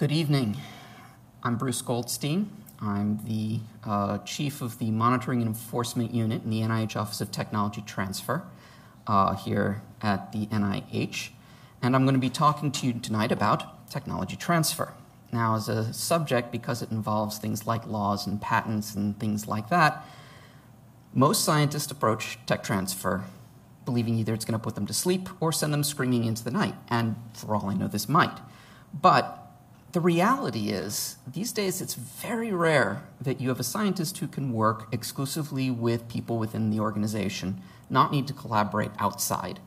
Good evening. I'm Bruce Goldstein. I'm the chief of the Monitoring and Enforcement Unit in the NIH Office of Technology Transfer here at the NIH. And I'm going to be talking to you tonight about technology transfer. Now, as a subject, because it involves things like laws and patents and things like that, most scientists approach tech transfer believing either it's going to put them to sleep or send them screaming into the night. And for all I know, this might. But the reality is, these days it's very rare that you have a scientist who can work exclusively with people within the organization, not need to collaborate outside.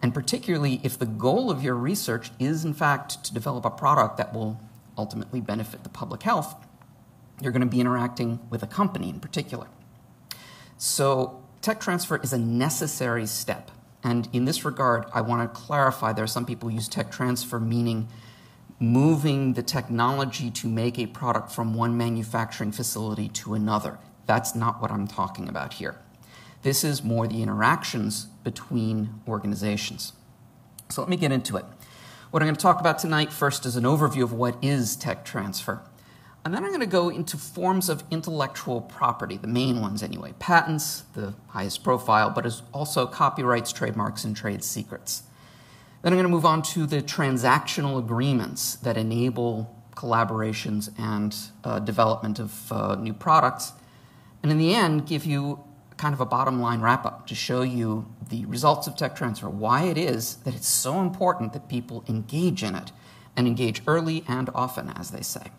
And particularly if the goal of your research is, in fact, to develop a product that will ultimately benefit the public health, you're going to be interacting with a company in particular. So tech transfer is a necessary step. And in this regard, I want to clarify there are some people who use tech transfer meaning moving the technology to make a product from one manufacturing facility to another. That's not what I'm talking about here. This is more the interactions between organizations. So let me get into it. What I'm going to talk about tonight first is an overview of what is tech transfer. And then I'm going to go into forms of intellectual property, the main ones anyway. Patents, the highest profile, but also copyrights, trademarks, and trade secrets. Then I'm going to move on to the transactional agreements that enable collaborations and development of new products. And in the end, give you kind of a bottom line wrap-up to show you the results of tech transfer, why it is that it's so important that people engage in it, and engage early and often, as they say.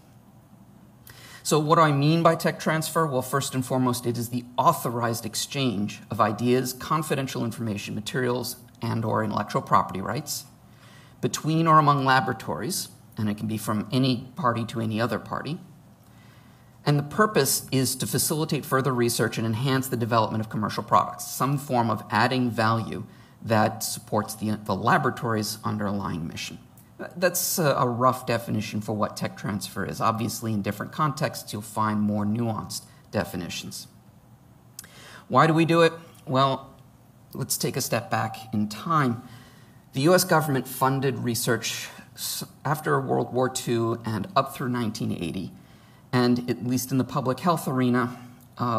So what do I mean by tech transfer? Well, first and foremost, it is the authorized exchange of ideas, confidential information, materials, and/or intellectual property rights between or among laboratories, and it can be from any party to any other party. And the purpose is to facilitate further research and enhance the development of commercial products, some form of adding value that supports the laboratory's underlying mission. That's a rough definition for what tech transfer is. Obviously, in different contexts, you'll find more nuanced definitions. Why do we do it? Well, let's take a step back in time. The U.S. government funded research after World War II and up through 1980. And at least in the public health arena,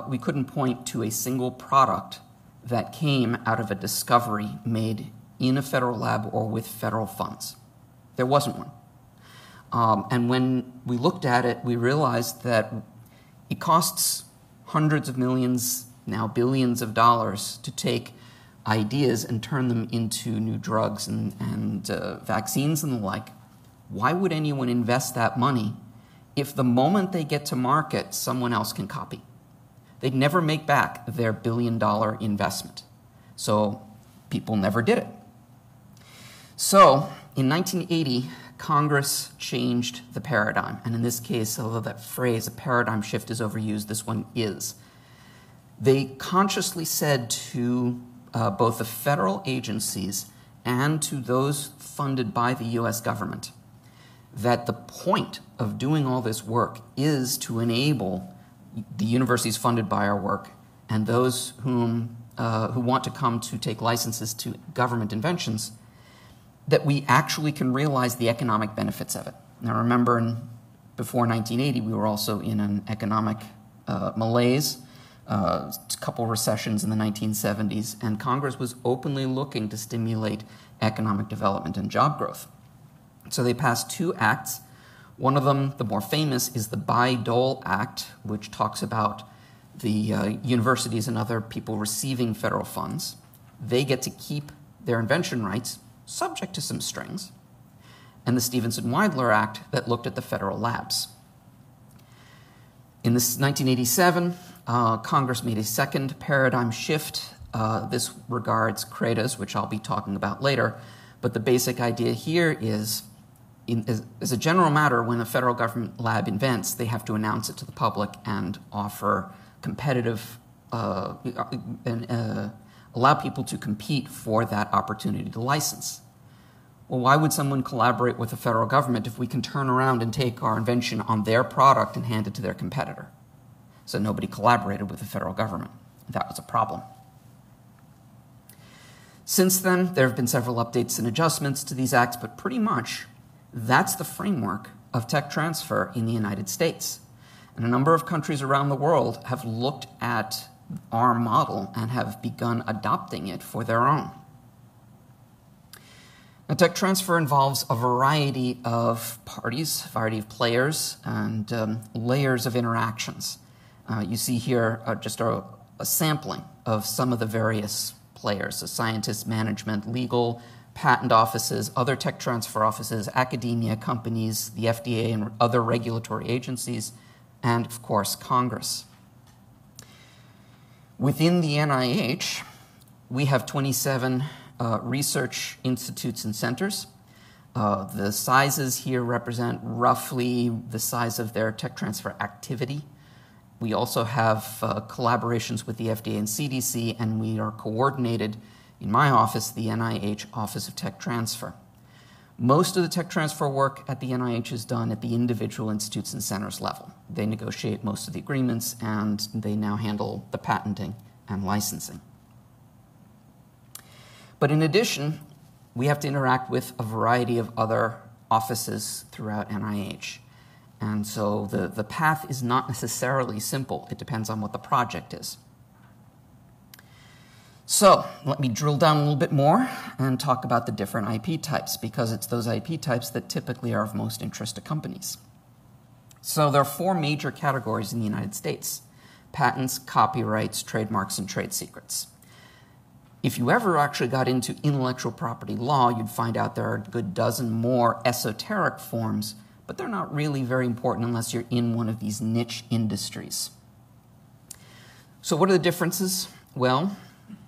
we couldn't point to a single product that came out of a discovery made in a federal lab or with federal funds. There wasn't one. And when we looked at it, we realized that it costs hundreds of millions, now billions of dollars to take ideas and turn them into new drugs and vaccines and the like. Why would anyone invest that money if the moment they get to market, someone else can copy? They'd never make back their billion-dollar investment. So people never did it. So in 1980, Congress changed the paradigm. And in this case, although that phrase, a paradigm shift, is overused, this one is. They consciously said to both the federal agencies and to those funded by the U.S. government that the point of doing all this work is to enable the universities funded by our work and those who want to come to take licenses to government inventions, that we actually can realize the economic benefits of it. Now remember, before 1980, we were also in an economic malaise, a couple recessions in the 1970s, and Congress was openly looking to stimulate economic development and job growth. So they passed two acts. One of them, the more famous, is the Bayh-Dole Act, which talks about the universities and other people receiving federal funds. They get to keep their invention rights, subject to some strings, and the Stevenson-Weidler Act that looked at the federal labs. In this 1987, Congress made a second paradigm shift. This regards CRADAs, which I'll be talking about later, but the basic idea here is, as a general matter, when a federal government lab invents, they have to announce it to the public and offer competitive, allow people to compete for that opportunity to license. Well, why would someone collaborate with the federal government if we can turn around and take our invention on their product and hand it to their competitor? So nobody collaborated with the federal government. That was a problem. Since then, there have been several updates and adjustments to these acts, but pretty much that's the framework of tech transfer in the United States. And a number of countries around the world have looked at our model and have begun adopting it for their own. Now, tech transfer involves a variety of parties, a variety of players, and layers of interactions. You see here just a sampling of some of the various players: so scientists, management, legal, patent offices, other tech transfer offices, academia, companies, the FDA and other regulatory agencies, and of course, Congress. Within the NIH, we have 27 research institutes and centers. The sizes here represent roughly the size of their tech transfer activity. We also have collaborations with the FDA and CDC, and we are coordinated in my office, the NIH Office of Tech Transfer. Most of the tech transfer work at the NIH is done at the individual institutes and centers level. They negotiate most of the agreements, and they now handle the patenting and licensing. But in addition, we have to interact with a variety of other offices throughout NIH. And so the path is not necessarily simple. It depends on what the project is. So let me drill down a little bit more and talk about the different IP types, because it's those IP types that typically are of most interest to companies. So there are 4 major categories in the United States: patents, copyrights, trademarks, and trade secrets. If you ever actually got into intellectual property law, you'd find out there are a good dozen more esoteric forms, but they're not really very important unless you're in one of these niche industries. So what are the differences? Well,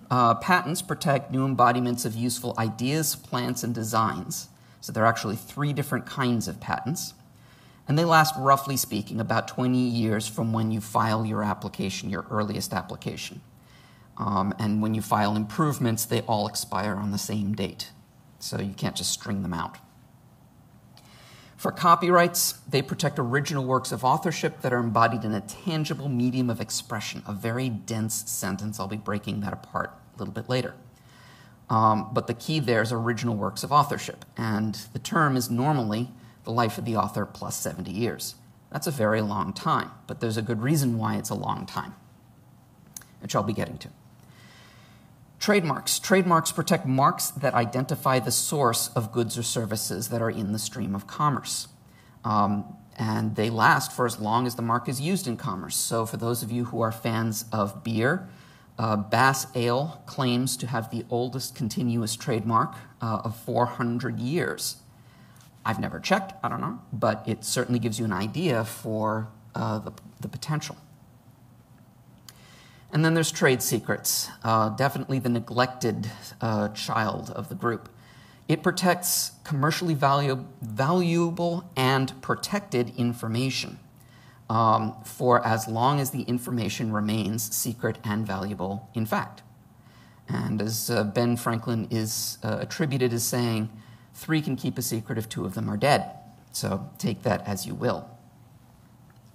patents protect new embodiments of useful ideas, plans, and designs. So there are actually 3 different kinds of patents. And they last, roughly speaking, about 20 years from when you file your application, your earliest application. And when you file improvements, they all expire on the same date. So you can't just string them out. For copyrights, they protect original works of authorship that are embodied in a tangible medium of expression, a very dense sentence. I'll be breaking that apart a little bit later. But the key there is original works of authorship, and the term is normally the life of the author plus 70 years. That's a very long time, but there's a good reason why it's a long time, which I'll be getting to. Trademarks. Trademarks protect marks that identify the source of goods or services that are in the stream of commerce. And they last for as long as the mark is used in commerce. So for those of you who are fans of beer, Bass Ale claims to have the oldest continuous trademark of 400 years. I've never checked, I don't know, but it certainly gives you an idea for the potential. And then there's trade secrets, definitely the neglected child of the group. It protects commercially valuable and protected information for as long as the information remains secret and valuable in fact. And as Ben Franklin is attributed as saying, 3 can keep a secret if 2 of them are dead. So take that as you will.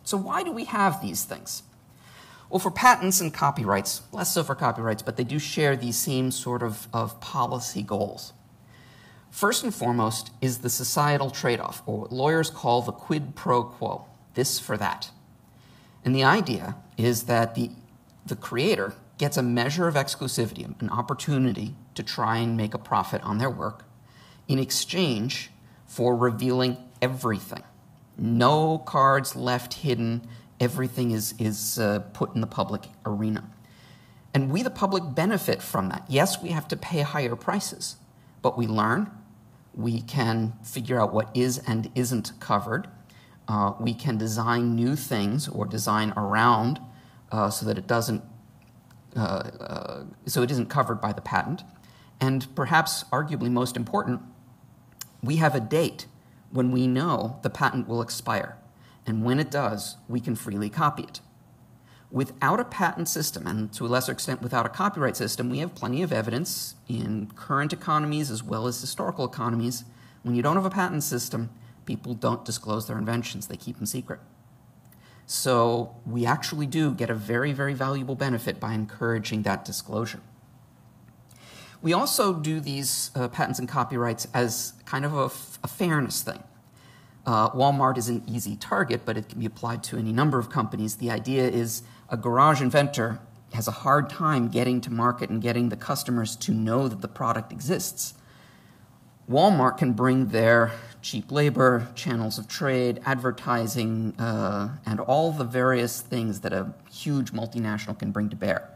So why do we have these things? Well, for patents and copyrights, less so for copyrights, but they do share these same sort of policy goals. First and foremost is the societal trade-off, or what lawyers call the quid pro quo, this for that. And the idea is that the creator gets a measure of exclusivity, an opportunity to try and make a profit on their work in exchange for revealing everything. No cards left hidden. Everything is put in the public arena. And we, the public, benefit from that. Yes, we have to pay higher prices, but we learn. We can figure out what is and isn't covered. We can design new things or design around so that it doesn't, so it isn't covered by the patent. And perhaps, arguably most important, we have a date when we know the patent will expire. And when it does, we can freely copy it. Without a patent system, and to a lesser extent without a copyright system, we have plenty of evidence in current economies as well as historical economies. When you don't have a patent system, people don't disclose their inventions. They keep them secret. So we actually do get a very, very valuable benefit by encouraging that disclosure. We also do these patents and copyrights as kind of a fairness thing. Walmart is an easy target, but it can be applied to any number of companies. The idea is a garage inventor has a hard time getting to market and getting the customers to know that the product exists. Walmart can bring their cheap labor, channels of trade, advertising, and all the various things that a huge multinational can bring to bear.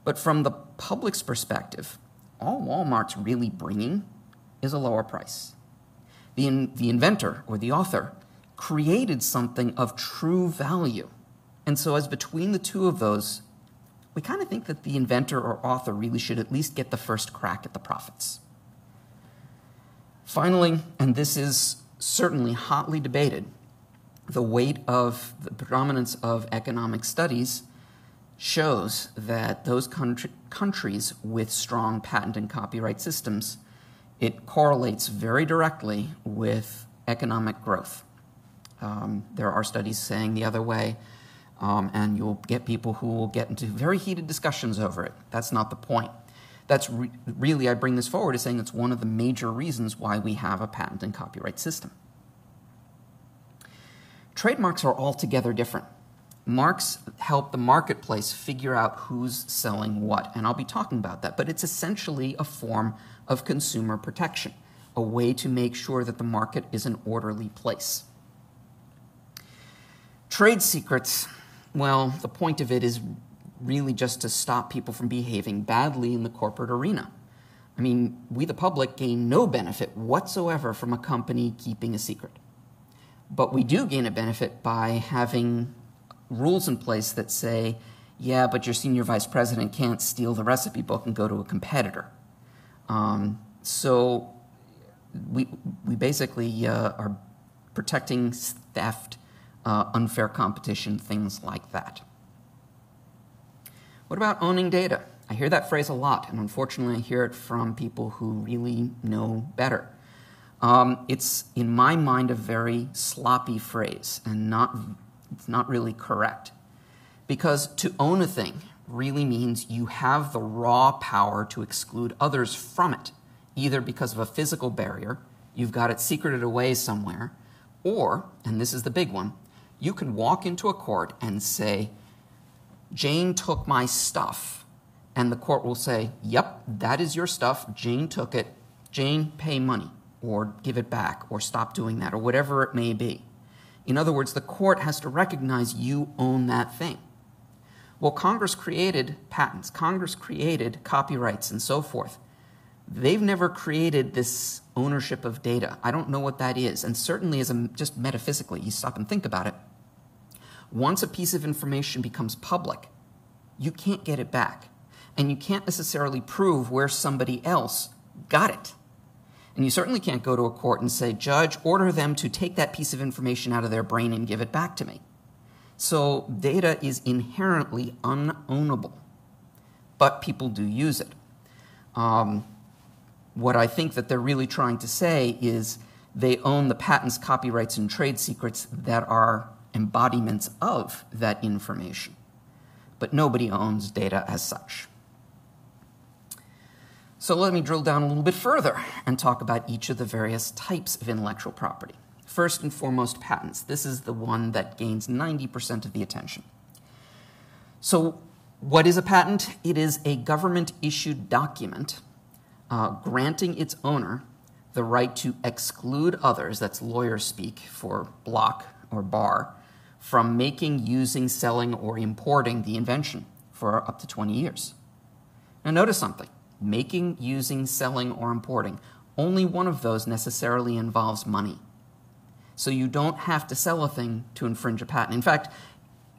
But from the public's perspective, all Walmart's really bringing is a lower price. The inventor or the author created something of true value. And so as between the two of those, we kind of think that the inventor or author really should at least get the first crack at the profits. Finally, and this is certainly hotly debated, the weight of the predominance of economic studies shows that those countries with strong patent and copyright systems, it correlates very directly with economic growth. There are studies saying the other way, and you'll get people who will get into very heated discussions over it. That's not the point. That's really, I bring this forward as saying it's one of the major reasons why we have a patent and copyright system. Trademarks are altogether different. Marks help the marketplace figure out who's selling what, and I'll be talking about that, but it's essentially a form of consumer protection, a way to make sure that the market is an orderly place. Trade secrets, well, the point of it is really just to stop people from behaving badly in the corporate arena. I mean, we the public gain no benefit whatsoever from a company keeping a secret. But we do gain a benefit by having rules in place that say, yeah, but your senior vice president can't steal the recipe book and go to a competitor. So we basically are protecting theft, unfair competition, things like that. What about owning data? I hear that phrase a lot, and unfortunately I hear it from people who really know better. It's, in my mind, a very sloppy phrase, and it's not really correct. Because to own a thing really means you have the raw power to exclude others from it, either because of a physical barrier, you've got it secreted away somewhere, or, and this is the big one, you can walk into a court and say, Jane took my stuff, and the court will say, yep, that is your stuff, Jane took it, Jane, pay money, or give it back, or stop doing that, or whatever it may be. In other words, the court has to recognize you own that thing. Well, Congress created patents, Congress created copyrights, and so forth. They've never created this ownership of data. I don't know what that is, and certainly just metaphysically, you stop and think about it. Once a piece of information becomes public, you can't get it back. And you can't necessarily prove where somebody else got it. And you certainly can't go to a court and say, Judge, order them to take that piece of information out of their brain and give it back to me. So data is inherently unownable, but people do use it. What I think that they're really trying to say is they own the patents, copyrights, and trade secrets that are embodiments of that information. But nobody owns data as such. So let me drill down a little bit further and talk about each of the various types of intellectual property. First and foremost, patents. This is the one that gains 90% of the attention. So what is a patent? It is a government-issued document granting its owner the right to exclude others, that's lawyer speak for block or bar, from making, using, selling, or importing the invention for up to 20 years. Now notice something. Making, using, selling, or importing. Only one of those necessarily involves money. So you don't have to sell a thing to infringe a patent. In fact,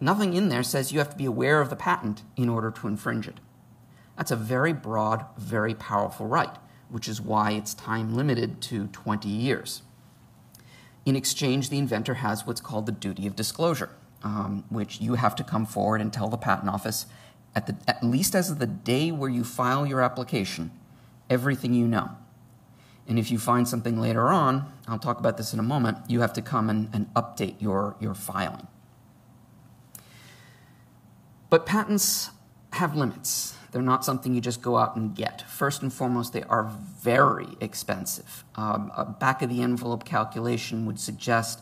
nothing in there says you have to be aware of the patent in order to infringe it. That's a very broad, very powerful right, which is why it's time limited to 20 years. In exchange, the inventor has what's called the duty of disclosure, which you have to come forward and tell the patent office, at least as of the day where you file your application, everything you know. And if you find something later on, I'll talk about this in a moment, you have to come and update your filing. But patents have limits. They're not something you just go out and get. First and foremost, they are very expensive. A back-of-the-envelope calculation would suggest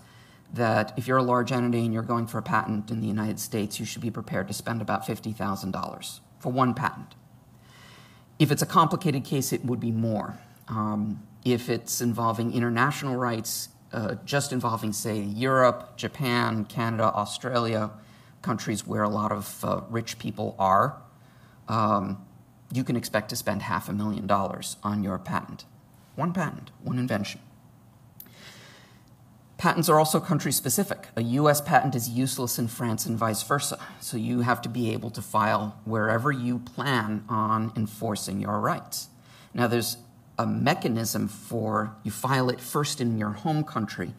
that if you're a large entity and you're going for a patent in the United States, you should be prepared to spend about $50,000 for one patent. If it's a complicated case, it would be more. If it's involving international rights, just involving, say, Europe, Japan, Canada, Australia, countries where a lot of rich people are, you can expect to spend $500,000 on your patent. One patent, one invention. Patents are also country-specific. A U.S. patent is useless in France and vice versa, so you have to be able to file wherever you plan on enforcing your rights. Now, there's a mechanism for you file it first in your home country,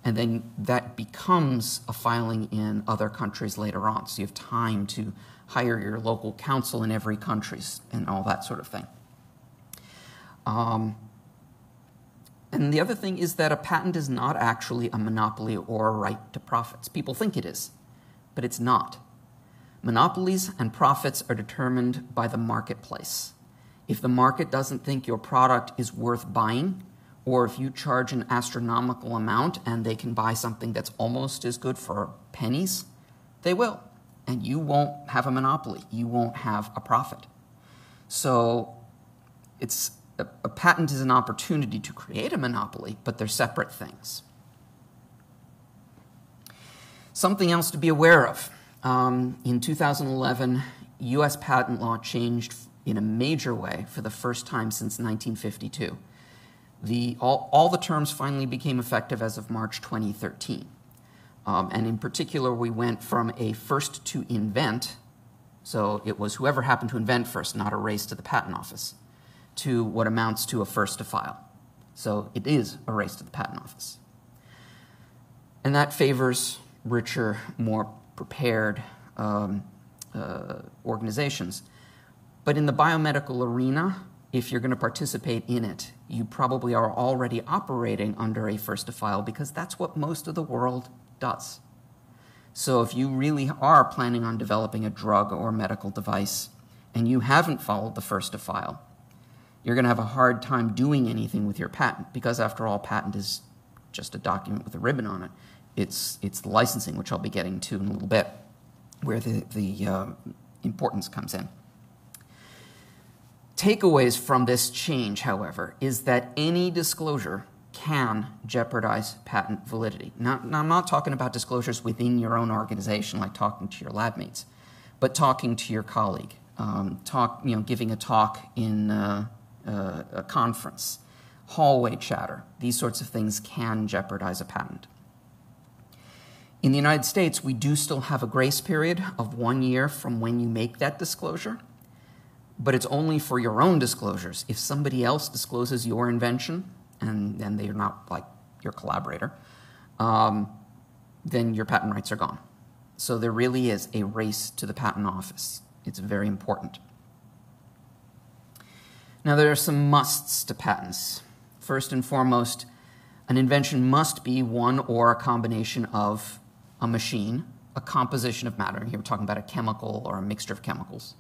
and then that becomes a filing in other countries later on, so you have time to hire your local counsel in every country and all that sort of thing. And the other thing is that a patent is not actually a monopoly or a right to profits. People think it is, but it's not. Monopolies and profits are determined by the marketplace. If the market doesn't think your product is worth buying, or if you charge an astronomical amount and they can buy something that's almost as good for pennies, they will. And you won't have a monopoly. You won't have a profit. So a patent is an opportunity to create a monopoly, but they're separate things. Something else to be aware of. In 2011, U.S. patent law changed in a major way for the first time since 1952. All the terms finally became effective as of March 2013. And in particular, we went from a first to invent, so it was whoever happened to invent first, not a race to the patent office, to what amounts to a first to file. So it is a race to the patent office. And that favors richer, more prepared organizations. But in the biomedical arena, if you're going to participate in it, you probably are already operating under a first to file because that's what most of the world does. So if you really are planning on developing a drug or medical device and you haven't followed the first to file, you're going to have a hard time doing anything with your patent because, after all, patent is just a document with a ribbon on it. It's the licensing, which I'll be getting to in a little bit, where the importance comes in. Takeaways from this change, however, is that any disclosure can jeopardize patent validity. Now, I'm not talking about disclosures within your own organization, like talking to your lab mates, but talking to your colleague, giving a talk in a conference, hallway chatter. These sorts of things can jeopardize a patent. In the United States, we do still have a grace period of 1 year from when you make that disclosure, but it's only for your own disclosures. If somebody else discloses your invention, and they're not like your collaborator, then your patent rights are gone. So there really is a race to the patent office. It's very important. Now, there are some musts to patents. First and foremost, an invention must be one or a combination of a machine, a composition of matter. Here we're talking about a chemical or a mixture of chemicals.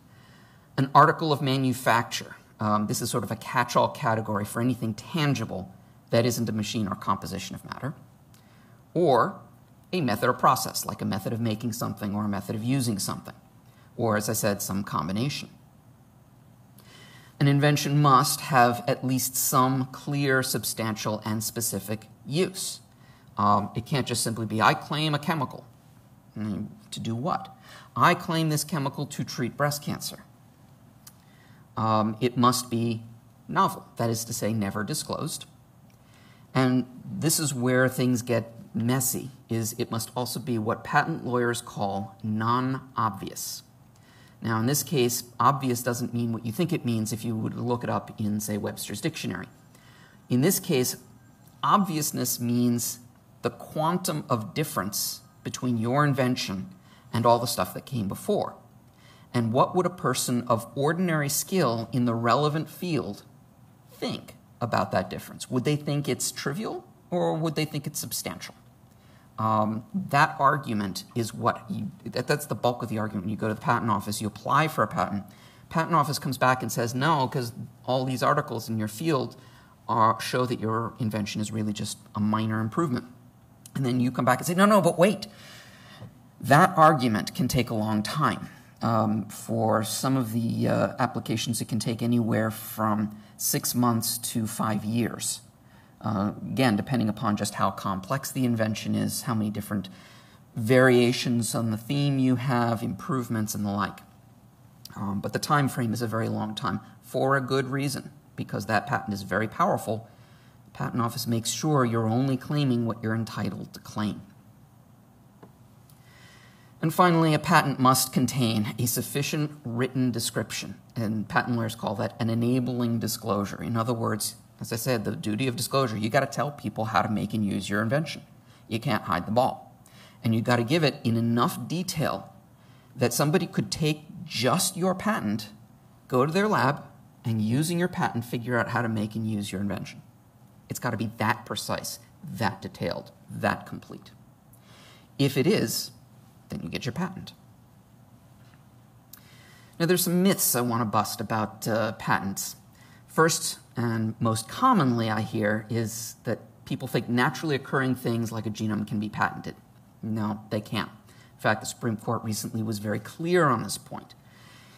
An article of manufacture. This is sort of a catch-all category for anything tangible that isn't a machine or composition of matter. Or a method or process, like a method of making something or a method of using something. Or, as I said, some combination. An invention must have at least some clear, substantial, and specific use. It can't just simply be, I claim a chemical. To do what? I claim this chemical to treat breast cancer. It must be novel, that is to say, never disclosed. And this is where things get messy, is it must also be what patent lawyers call non-obvious. Now, in this case, obvious doesn't mean what you think it means if you would look it up in, say, Webster's Dictionary. In this case, obviousness means the quantum of difference between your invention and all the stuff that came before. And what would a person of ordinary skill in the relevant field think about that difference? Would they think it's trivial, or would they think it's substantial? That argument is that's the bulk of the argument. When you go to the patent office, you apply for a patent. Patent office comes back and says, no, because all these articles in your field show that your invention is really just a minor improvement. And then you come back and say, no, but wait. That argument can take a long time. For some of the applications, it can take anywhere from 6 months to 5 years. Again, depending upon just how complex the invention is, how many different variations on the theme you have, improvements, and the like. But the time frame is a very long time for a good reason, because that patent is very powerful. The Patent Office makes sure you're only claiming what you're entitled to claim. And finally, a patent must contain a sufficient written description, and patent lawyers call that an enabling disclosure. In other words, as I said, the duty of disclosure, you got to tell people how to make and use your invention. You can't hide the ball. And you got to give it in enough detail that somebody could take just your patent, go to their lab, and using your patent, figure out how to make and use your invention. It's got to be that precise, that detailed, that complete. If it is, then you get your patent. Now, there's some myths I want to bust about patents. First, and most commonly I hear, is that people think naturally occurring things like a genome can be patented. No, they can't. In fact, the Supreme Court recently was very clear on this point.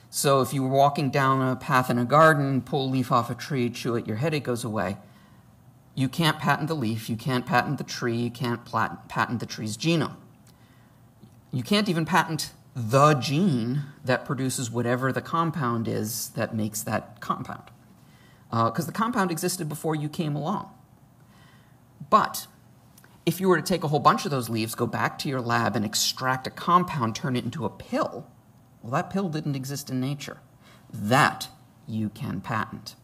So if you were walking down a path in a garden, pull a leaf off a tree, chew it, your headache goes away, you can't patent the leaf, you can't patent the tree, you can't patent the tree's genome. You can't even patent the gene that produces whatever the compound is that makes that compound, because the compound existed before you came along. But if you were to take a whole bunch of those leaves, go back to your lab and extract a compound, turn it into a pill, well, that pill didn't exist in nature. That you can patent.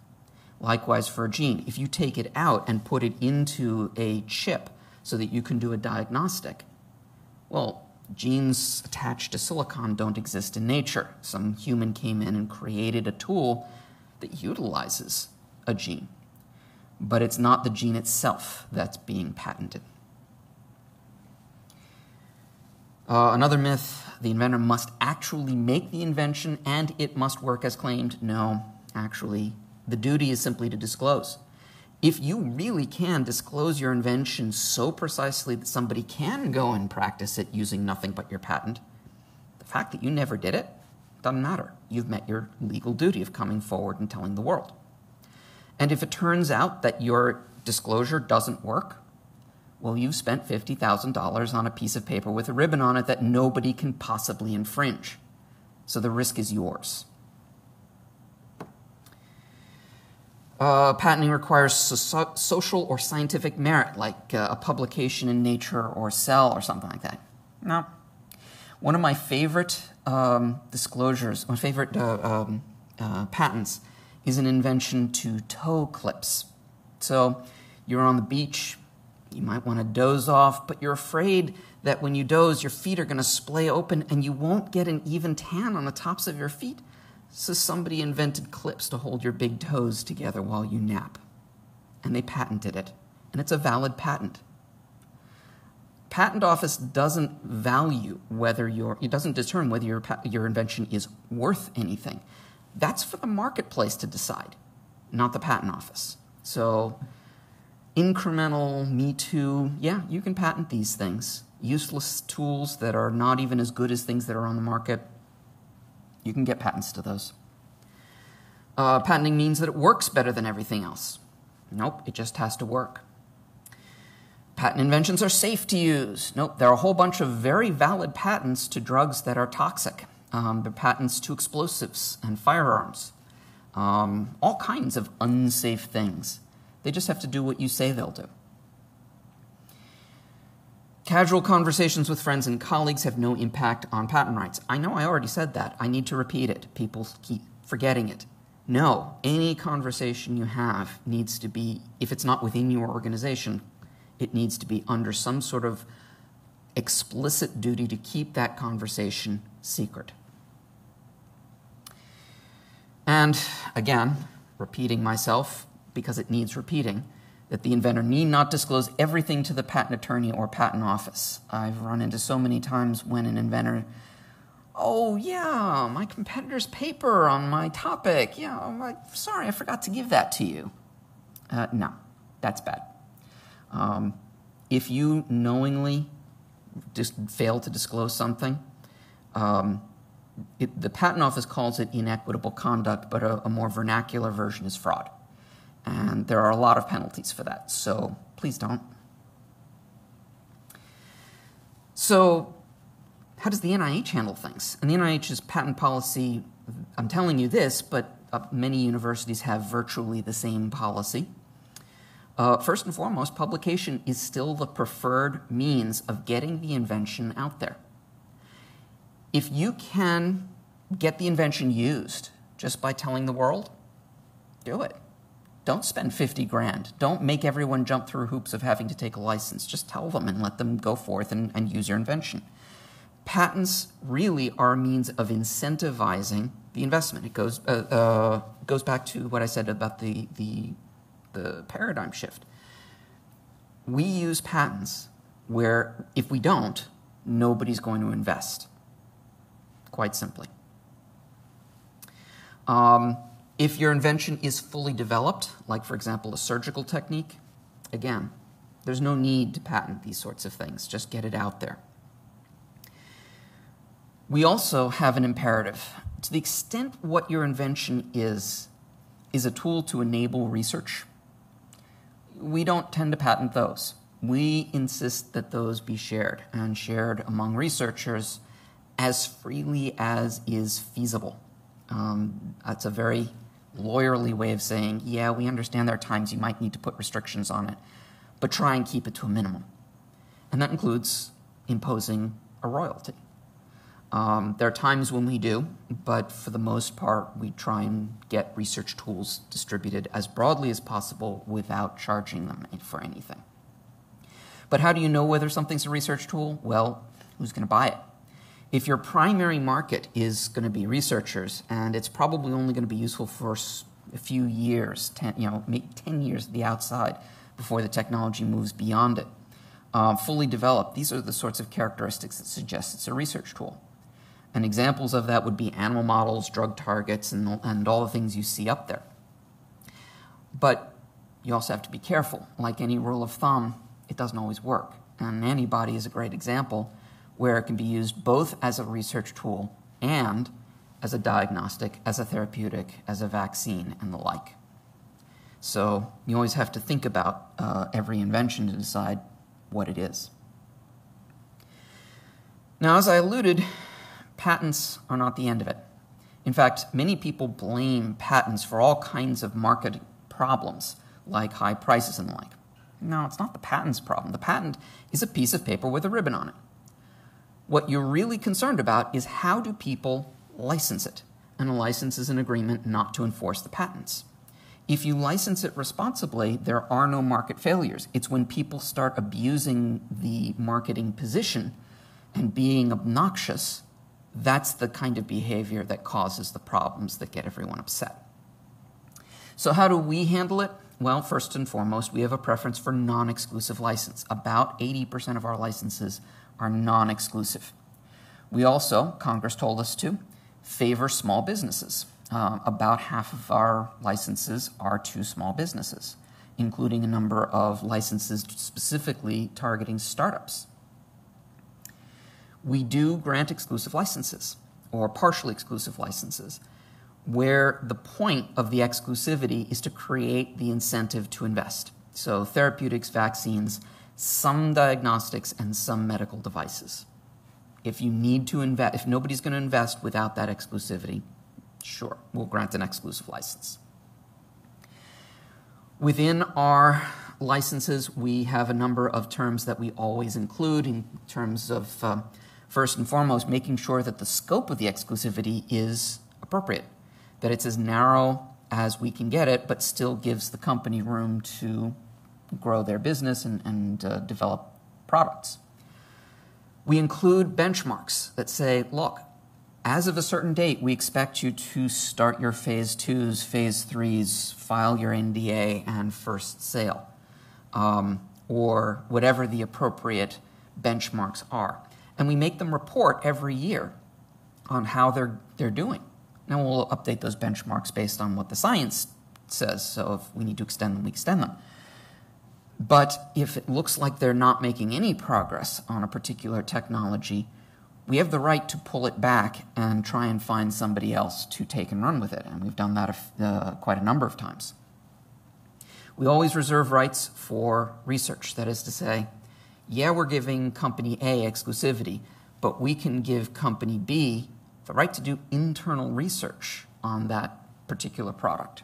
Likewise for a gene. If you take it out and put it into a chip so that you can do a diagnostic, well, genes attached to silicon don't exist in nature. Some human came in and created a tool that utilizes a gene. But it's not the gene itself that's being patented. Another myth, the inventor must actually make the invention and it must work as claimed. No, actually, the duty is simply to disclose. If you really can disclose your invention so precisely that somebody can go and practice it using nothing but your patent, the fact that you never did it doesn't matter. You've met your legal duty of coming forward and telling the world. And if it turns out that your disclosure doesn't work, well, you've spent $50,000 on a piece of paper with a ribbon on it that nobody can possibly infringe. So the risk is yours. Patenting requires social or scientific merit, like a publication in Nature or Cell or something like that. No. One of my favorite disclosures, my favorite patents, is an invention to toe clips. So you're on the beach, you might want to doze off, but you're afraid that when you doze, your feet are going to splay open and you won't get an even tan on the tops of your feet. So somebody invented clips to hold your big toes together while you nap. And they patented it. And it's a valid patent. Patent Office doesn't value whether it doesn't determine whether your invention is worth anything. That's for the marketplace to decide, not the Patent Office. So incremental, Me Too, yeah, you can patent these things. Useless tools that are not even as good as things that are on the market, you can get patents to those. Patenting means that it works better than everything else. Nope, it just has to work. Patent inventions are safe to use. Nope, there are a whole bunch of very valid patents to drugs that are toxic. There are patents to explosives and firearms. All kinds of unsafe things. They just have to do what you say they'll do. Casual conversations with friends and colleagues have no impact on patent rights. I know I already said that. I need to repeat it. People keep forgetting it. No, any conversation you have needs to be, if it's not within your organization, it needs to be under some sort of explicit duty to keep that conversation secret. And again, repeating myself because it needs repeating, that the inventor need not disclose everything to the patent attorney or patent office. I've run into so many times when an inventor, oh yeah, my competitor's paper on my topic, yeah, sorry, I forgot to give that to you. No, that's bad. If you knowingly just fail to disclose something, the patent office calls it inequitable conduct, but a more vernacular version is fraud. And there are a lot of penalties for that, so please don't. So how does the NIH handle things? And the NIH's patent policy, I'm telling you this, but many universities have virtually the same policy. First and foremost, publication is still the preferred means of getting the invention out there. If you can get the invention used just by telling the world, do it. Don't spend 50 grand. Don't make everyone jump through hoops of having to take a license. Just tell them and let them go forth and use your invention. Patents really are a means of incentivizing the investment. It goes back to what I said about the paradigm shift. We use patents where if we don't, nobody's going to invest. Quite simply. If your invention is fully developed, like for example a surgical technique, again, there's no need to patent these sorts of things. Just get it out there. We also have an imperative. To the extent what your invention is a tool to enable research, we don't tend to patent those. We insist that those be shared, and shared among researchers as freely as is feasible. That's a very lawyerly way of saying, yeah, we understand there are times you might need to put restrictions on it, but try and keep it to a minimum. And that includes imposing a royalty. There are times when we do, but for the most part, we try and get research tools distributed as broadly as possible without charging them for anything. But how do you know whether something's a research tool? Well, who's going to buy it? If your primary market is going to be researchers, and it's probably only going to be useful for a few years, maybe 10 years at the outside before the technology moves beyond it, fully developed, these are the sorts of characteristics that suggest it's a research tool. And examples of that would be animal models, drug targets, and all the things you see up there. But you also have to be careful. Like any rule of thumb, it doesn't always work. And an antibody is a great example where it can be used both as a research tool and as a diagnostic, as a therapeutic, as a vaccine, and the like. So you always have to think about every invention to decide what it is. Now, as I alluded, patents are not the end of it. In fact, many people blame patents for all kinds of market problems, like high prices and the like. No, it's not the patent's problem. The patent is a piece of paper with a ribbon on it. What you're really concerned about is how do people license it? And a license is an agreement not to enforce the patents. If you license it responsibly, there are no market failures. It's when people start abusing the marketing position and being obnoxious, that's the kind of behavior that causes the problems that get everyone upset. So how do we handle it? Well, first and foremost, we have a preference for non-exclusive license. About 80% of our licenses are non-exclusive. We also, Congress told us to, favor small businesses. About half of our licenses are to small businesses, including a number of licenses specifically targeting startups. We do grant exclusive licenses, or partially exclusive licenses, where the point of the exclusivity is to create the incentive to invest. So therapeutics, vaccines, some diagnostics, and some medical devices. If you need to invest, if nobody's going to invest without that exclusivity, sure, we'll grant an exclusive license. Within our licenses, we have a number of terms that we always include in terms of, first and foremost, making sure that the scope of the exclusivity is appropriate, that it's as narrow as we can get it, but still gives the company room to grow their business and develop products. We include benchmarks that say, look, as of a certain date, we expect you to start your phase 2s, phase 3s, file your NDA, and first sale. or whatever the appropriate benchmarks are. And we make them report every year on how they're doing. Now we'll update those benchmarks based on what the science says, so if we need to extend them, we extend them. But if it looks like they're not making any progress on a particular technology, we have the right to pull it back and try and find somebody else to take and run with it, and we've done that quite a number of times. We always reserve rights for research. That is to say, yeah, we're giving company A exclusivity, but we can give company B the right to do internal research on that particular product.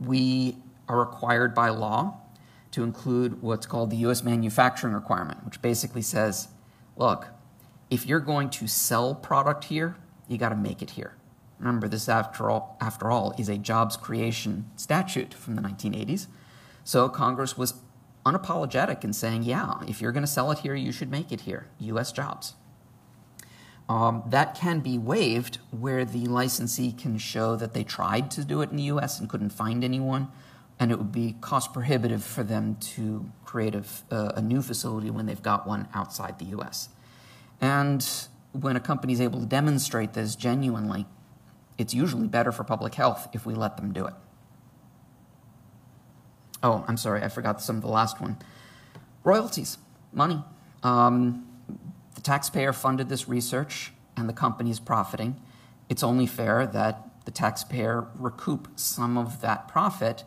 We are required by law to include what's called the U.S. manufacturing requirement, which basically says, look, if you're going to sell product here, you got to make it here. Remember, this, after all, is a jobs creation statute from the 1980s. So Congress was unapologetic in saying, yeah, if you're going to sell it here, you should make it here, U.S. jobs. That can be waived where the licensee can show that they tried to do it in the U.S. and couldn't find anyone, and it would be cost prohibitive for them to create a new facility when they've got one outside the U.S. And when a company is able to demonstrate this genuinely, it's usually better for public health if we let them do it. Oh, I'm sorry, I forgot some of the last one. Royalties, money. The taxpayer funded this research, and the company is profiting. It's only fair that the taxpayer recoup some of that profit,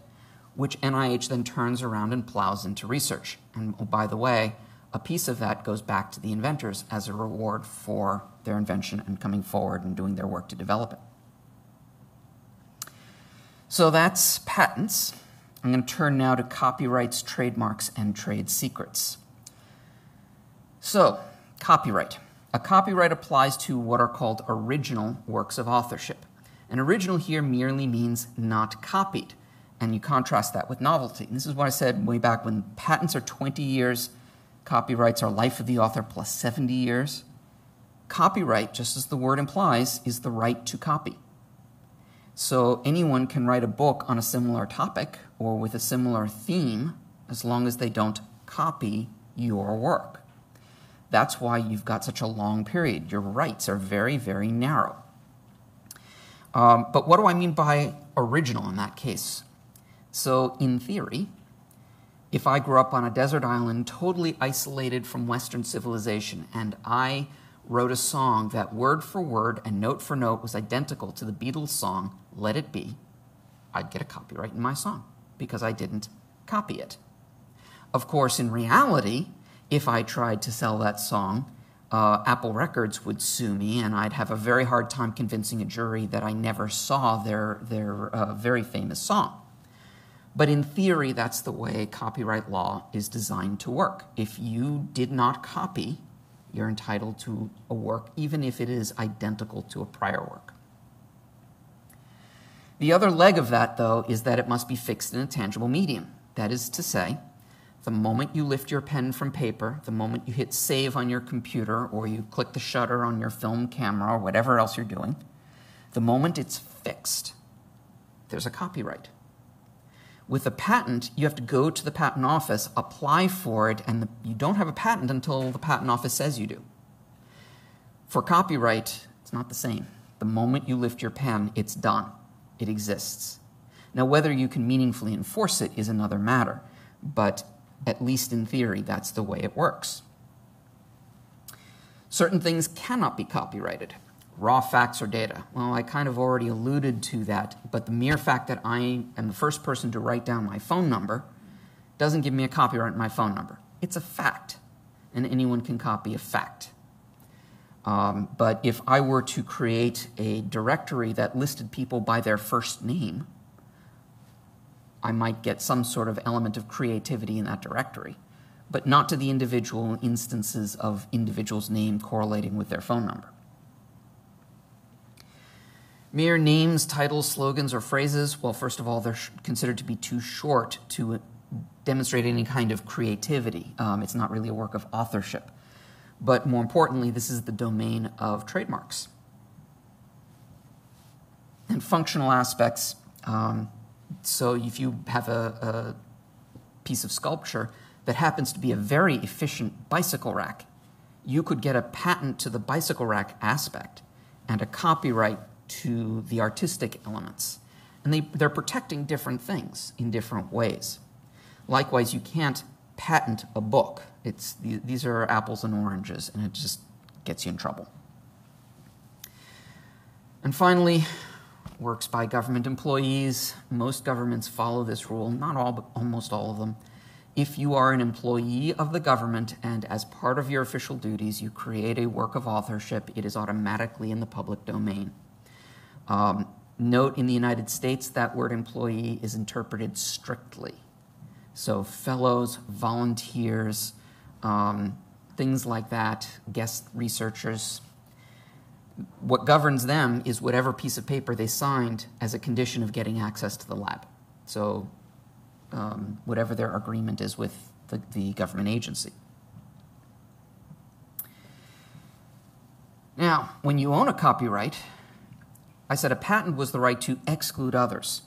which NIH then turns around and plows into research. And oh, by the way, a piece of that goes back to the inventors as a reward for their invention and coming forward and doing their work to develop it. So that's patents. I'm going to turn now to copyrights, trademarks, and trade secrets. So, copyright. A copyright applies to what are called original works of authorship. And original here merely means not copied. And you contrast that with novelty. And this is what I said way back when patents are 20 years, copyrights are life of the author plus 70 years. Copyright, just as the word implies, is the right to copy. So anyone can write a book on a similar topic or with a similar theme as long as they don't copy your work. That's why you've got such a long period. Your rights are very, very narrow. But what do I mean by original in that case? So in theory, if I grew up on a desert island totally isolated from Western civilization and I wrote a song that word for word and note for note was identical to the Beatles song, Let It Be, I'd get a copyright in my song because I didn't copy it. Of course, in reality, if I tried to sell that song, Apple Records would sue me and I'd have a very hard time convincing a jury that I never saw their very famous song. But in theory, that's the way copyright law is designed to work. If you did not copy, you're entitled to a work, even if it is identical to a prior work. The other leg of that, though, is that it must be fixed in a tangible medium. That is to say, the moment you lift your pen from paper, the moment you hit save on your computer, or you click the shutter on your film camera, or whatever else you're doing, the moment it's fixed, there's a copyright. With a patent, you have to go to the patent office, apply for it, and you don't have a patent until the patent office says you do. For copyright, it's not the same. The moment you lift your pen, it's done. It exists. Now, whether you can meaningfully enforce it is another matter, but at least in theory, that's the way it works. Certain things cannot be copyrighted. Raw facts or data. Well, I kind of already alluded to that, but the mere fact that I am the first person to write down my phone number doesn't give me a copyright on my phone number. It's a fact, and anyone can copy a fact. But if I were to create a directory that listed people by their first name, I might get some sort of element of creativity in that directory, but not to the individual instances of individuals' name correlating with their phone number. Mere names, titles, slogans, or phrases, well, first of all, they're considered to be too short to demonstrate any kind of creativity. It's not really a work of authorship. But more importantly, this is the domain of trademarks. And functional aspects, So if you have a piece of sculpture that happens to be a very efficient bicycle rack, you could get a patent to the bicycle rack aspect and a copyright to the artistic elements. And they're protecting different things in different ways. Likewise, you can't patent a book. These are apples and oranges, and it just gets you in trouble. And finally, works by government employees. Most governments follow this rule, not all, but almost all of them. If you are an employee of the government and as part of your official duties you create a work of authorship, it is automatically in the public domain. Note in the United States that word employee is interpreted strictly. So fellows, volunteers, things like that, guest researchers, what governs them is whatever piece of paper they signed as a condition of getting access to the lab. So whatever their agreement is with the government agency. Now, when you own a copyright, I said a patent was the right to exclude others,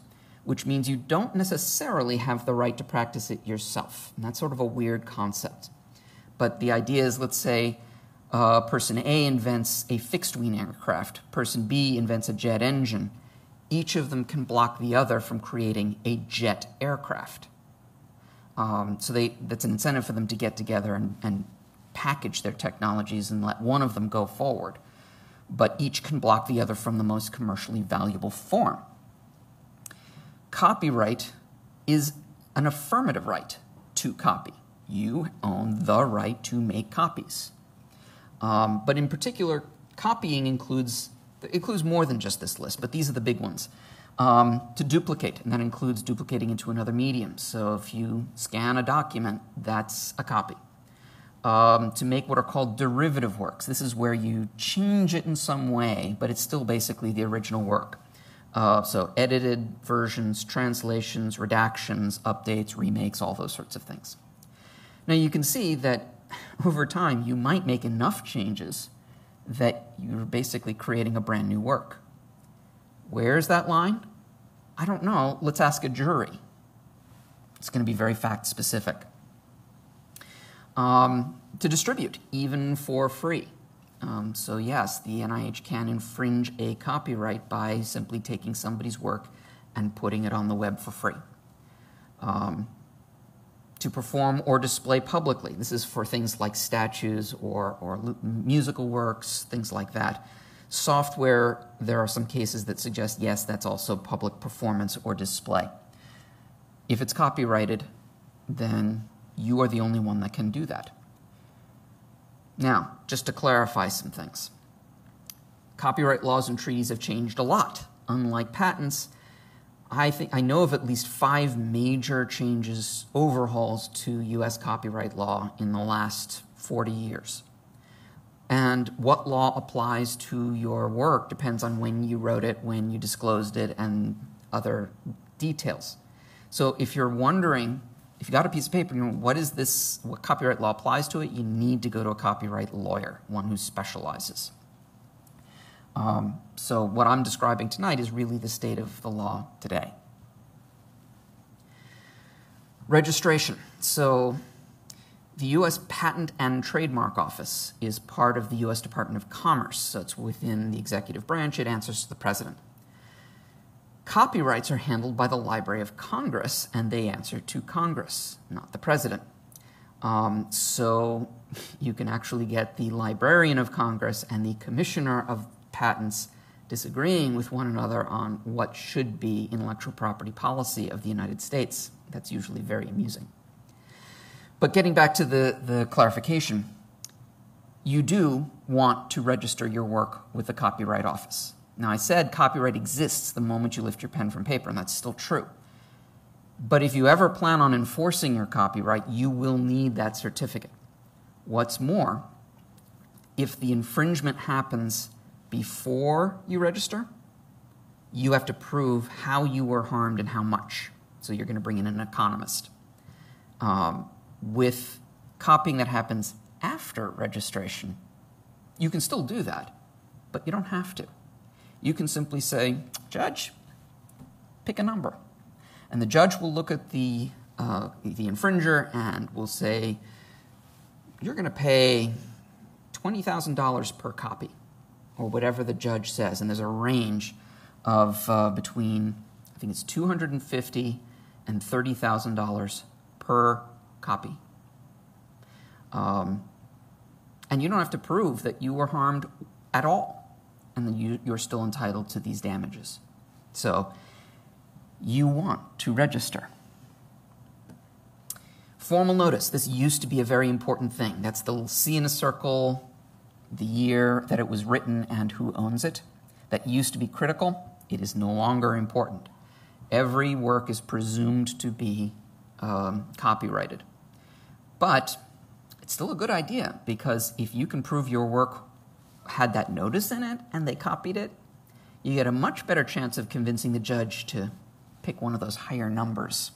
which means you don't necessarily have the right to practice it yourself. And that's sort of a weird concept. But the idea is, let's say, person A invents a fixed-wing aircraft, person B invents a jet engine. Each of them can block the other from creating a jet aircraft. So that's an incentive for them to get together and package their technologies and let one of them go forward. But each can block the other from the most commercially valuable form. Copyright is an affirmative right to copy. You own the right to make copies. But in particular, copying includes more than just this list, but these are the big ones. To duplicate, and that includes duplicating into another medium. So if you scan a document, that's a copy. To make what are called derivative works. This is where you change it in some way, but it's still basically the original work. So edited versions, translations, redactions, updates, remakes, all those sorts of things. Now you can see that over time you might make enough changes that you're basically creating a brand new work. Where's that line? I don't know. Let's ask a jury. It's going to be very fact-specific. To distribute, even for free. So yes, the NIH can infringe a copyright by simply taking somebody's work and putting it on the web for free. To perform or display publicly. This is for things like statues or musical works, things like that. Software, there are some cases that suggest, yes, that's also public performance or display. If it's copyrighted, then you are the only one that can do that. Now, just to clarify some things. Copyright laws and treaties have changed a lot. Unlike patents, I know of at least 5 major changes, overhauls to U.S. copyright law in the last 40 years. And what law applies to your work depends on when you wrote it, when you disclosed it, and other details. So if you're wondering, if you got a piece of paper, what copyright law applies to it, you need to go to a copyright lawyer, one who specializes. So what I'm describing tonight is really the state of the law today. Registration. So the U.S. Patent and Trademark Office is part of the U.S. Department of Commerce, so it's within the executive branch. It answers to the president. Copyrights are handled by the Library of Congress, and they answer to Congress, not the president. So you can actually get the Librarian of Congress and the Commissioner of Patents disagreeing with one another on what should be intellectual property policy of the United States. That's usually very amusing. But getting back to the clarification, you do want to register your work with the Copyright Office. Now, I said copyright exists the moment you lift your pen from paper, and that's still true. But if you ever plan on enforcing your copyright, you will need that certificate. What's more, if the infringement happens before you register, you have to prove how you were harmed and how much. So you're going to bring in an economist. With copying that happens after registration, you can still do that, but you don't have to. You can simply say, Judge, pick a number. And the judge will look at the infringer and will say, you're going to pay $20,000 per copy, or whatever the judge says. And there's a range of between, I think it's $250,000 and $30,000 per copy. And you don't have to prove that you were harmed at all, and then you're still entitled to these damages. So you want to register. Formal notice. This used to be a very important thing. That's the little C in a circle, the year that it was written, and who owns it. That used to be critical. It is no longer important. Every work is presumed to be copyrighted. But it's still a good idea, because if you can prove your work had that notice in it and they copied it, you get a much better chance of convincing the judge to pick one of those higher numbers.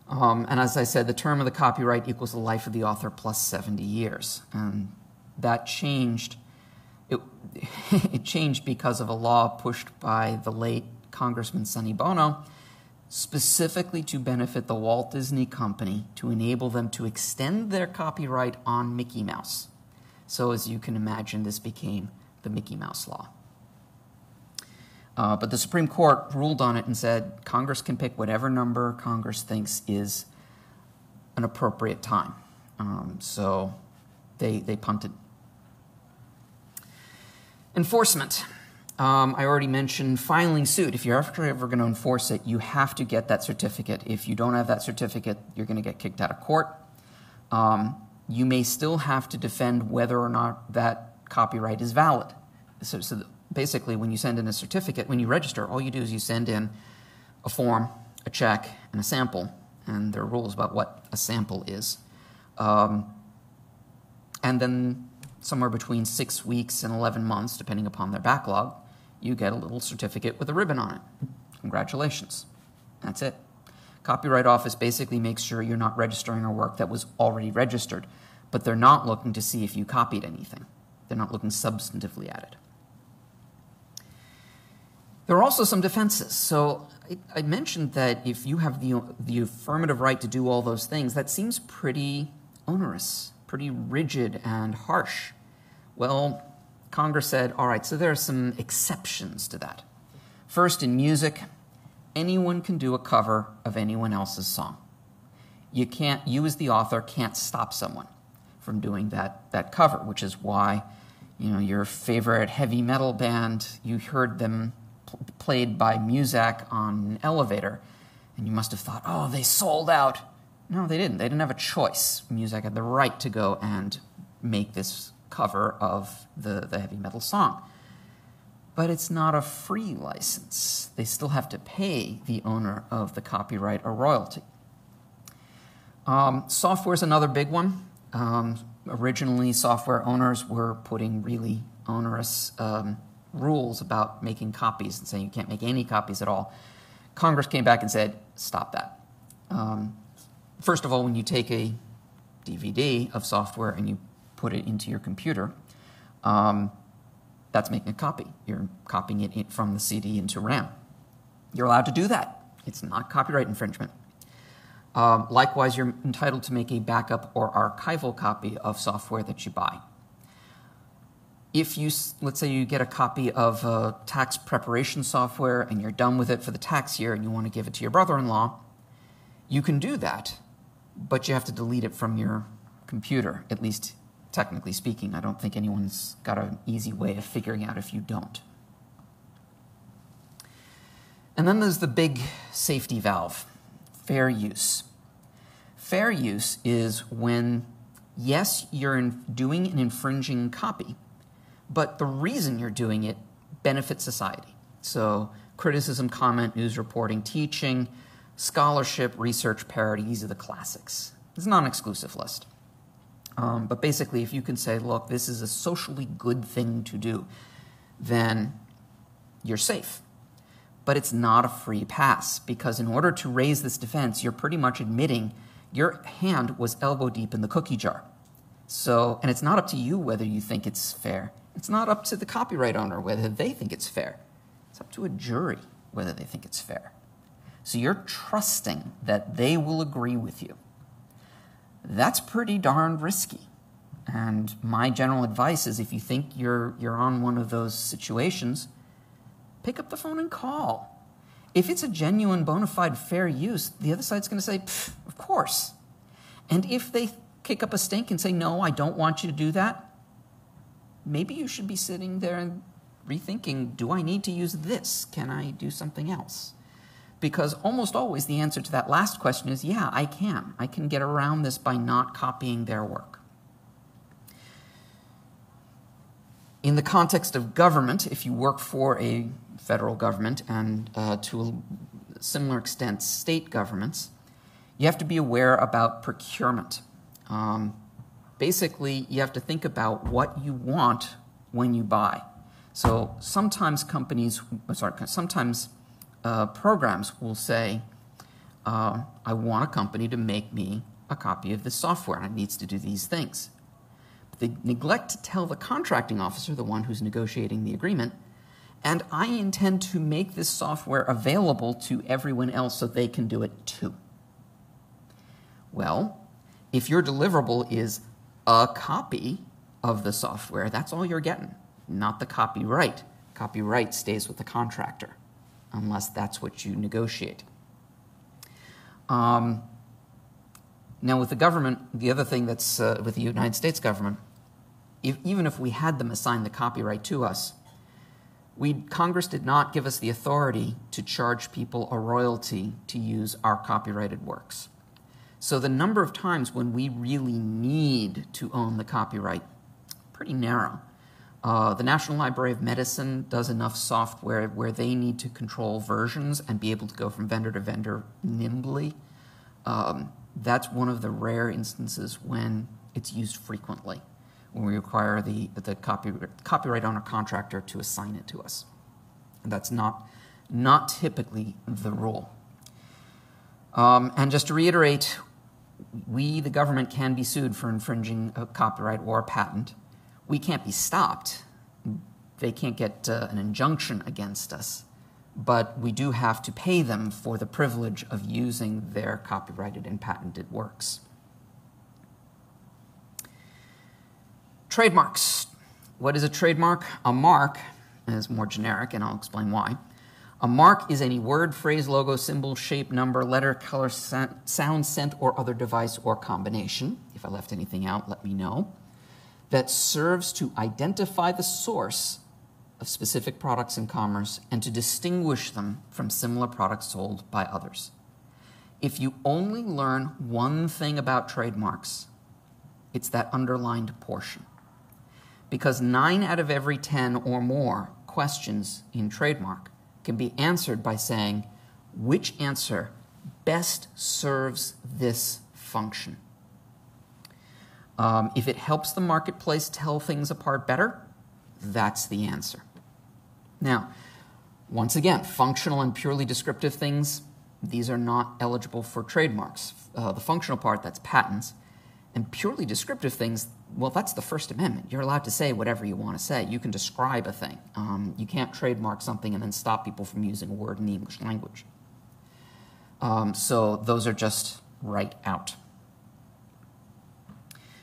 And as I said, the term of the copyright equals the life of the author plus 70 years. And that changed. It changed because of a law pushed by the late Congressman Sonny Bono, specifically to benefit the Walt Disney Company, to enable them to extend their copyright on Mickey Mouse. So as you can imagine, this became the Mickey Mouse Law. But the Supreme Court ruled on it and said Congress can pick whatever number Congress thinks is an appropriate time. So they punted. Enforcement. I already mentioned filing suit. If you're ever going to enforce it, you have to get that certificate. If you don't have that certificate, you're going to get kicked out of court. You may still have to defend whether or not that copyright is valid. So basically, when you send in a certificate, when you register, all you do is you send in a form, a check, and a sample. And there are rules about what a sample is. And then somewhere between 6 weeks and 11 months, depending upon their backlog, you get a little certificate with a ribbon on it. Congratulations. That's it. Copyright Office basically makes sure you're not registering a work that was already registered, but they're not looking to see if you copied anything. They're not looking substantively at it. There are also some defenses. So I mentioned that if you have the affirmative right to do all those things, that seems pretty onerous, pretty rigid and harsh. Well, Congress said, all right, so there are some exceptions to that. First, in music, anyone can do a cover of anyone else's song. You as the author can't stop someone from doing that cover, which is why, your favorite heavy metal band, you heard them played by Muzak on an elevator, and you must have thought, oh, they sold out. No, they didn't. They didn't have a choice. Muzak had the right to go and make this cover of the heavy metal song. But it's not a free license. They still have to pay the owner of the copyright a royalty. Software is another big one. Originally, software owners were putting really onerous rules about making copies and saying you can't make any copies at all. Congress came back and said, stop that. First of all, when you take a DVD of software and you put it into your computer, that's making a copy. You're copying it from the CD into RAM. You're allowed to do that. It's not copyright infringement. Likewise, you're entitled to make a backup or archival copy of software that you buy. If let's say you get a copy of tax preparation software and you're done with it for the tax year and you want to give it to your brother-in-law, you can do that, but you have to delete it from your computer, at least technically speaking. I don't think anyone's got an easy way of figuring out if you don't. And then there's the big safety valve, fair use. Fair use is when, yes, you're doing an infringing copy, but the reason you're doing it benefits society. So criticism, comment, news reporting, teaching, scholarship, research, parody, these are the classics. It's not an exclusive list. But basically, if you can say, look, this is a socially good thing to do, then you're safe. But it's not a free pass, because in order to raise this defense, you're pretty much admitting your hand was elbow deep in the cookie jar. And it's not up to you whether you think it's fair. It's not up to the copyright owner whether they think it's fair. It's up to a jury. whether they think it's fair. So you're trusting that they will agree with you. That's pretty darn risky. And my general advice is, if you think you're on one of those situations, pick up the phone and call. If it's a genuine, bona fide, fair use, the other side's going to say, of course. And if they kick up a stink and say, no, I don't want you to do that, maybe you should be sitting there and rethinking, do I need to use this? Can I do something else? Because almost always the answer to that last question is, yeah, I can. I can get around this by not copying their work. In the context of government, if you work for a federal government and to a similar extent state governments, you have to be aware about procurement. Basically, you have to think about what you want when you buy. So sometimes programs will say, I want a company to make me a copy of this software, and it needs to do these things. But they neglect to tell the contracting officer, the one who's negotiating the agreement, and I intend to make this software available to everyone else so they can do it too. Well, if your deliverable is a copy of the software, that's all you're getting, not the copyright. Copyright stays with the contractor, unless that's what you negotiate. Now, with the government, the other thing that's with the United States government, even if we had them assign the copyright to us, Congress did not give us the authority to charge people a royalty to use our copyrighted works. So the number of times when we really need to own the copyright, pretty narrow. The National Library of Medicine does enough software where they need to control versions and be able to go from vendor to vendor nimbly. That's one of the rare instances when it's used frequently, when we require the copyright owner contractor to assign it to us. And that's not typically the rule. And just to reiterate, we, the government, can be sued for infringing a copyright or a patent. We can't be stopped. They can't get an injunction against us, but we do have to pay them for the privilege of using their copyrighted and patented works. Trademarks. What is a trademark? A mark is more generic, and I'll explain why. A mark is any word, phrase, logo, symbol, shape, number, letter, color, sound, scent, or other device or combination. If I left anything out, let me know. That serves to identify the source of specific products in commerce and to distinguish them from similar products sold by others. If you only learn one thing about trademarks, it's that underlined portion. Because 9 out of every 10 or more questions in trademark can be answered by saying, which answer best serves this function? If it helps the marketplace tell things apart better, that's the answer. Now, once again, functional and purely descriptive things, these are not eligible for trademarks. The functional part, that's patents. And purely descriptive things, well, that's the First Amendment. You're allowed to say whatever you want to say. You can describe a thing. You can't trademark something and then stop people from using a word in the English language. So those are just right out.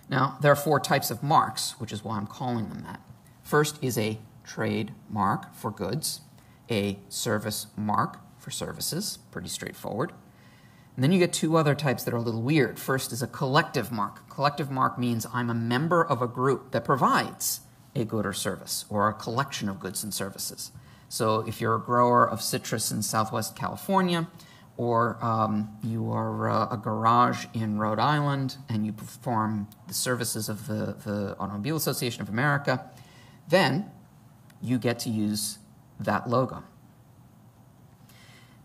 Now, there are 4 types of marks, which is why I'm calling them that. First is a trademark for goods, a service mark for services, pretty straightforward. And then you get 2 other types that are a little weird. First is a collective mark. Collective mark means I'm a member of a group that provides a good or service, or a collection of goods and services. So if you're a grower of citrus in Southwest California, or you are a garage in Rhode Island and you perform the services of the Automobile Association of America, then you get to use that logo.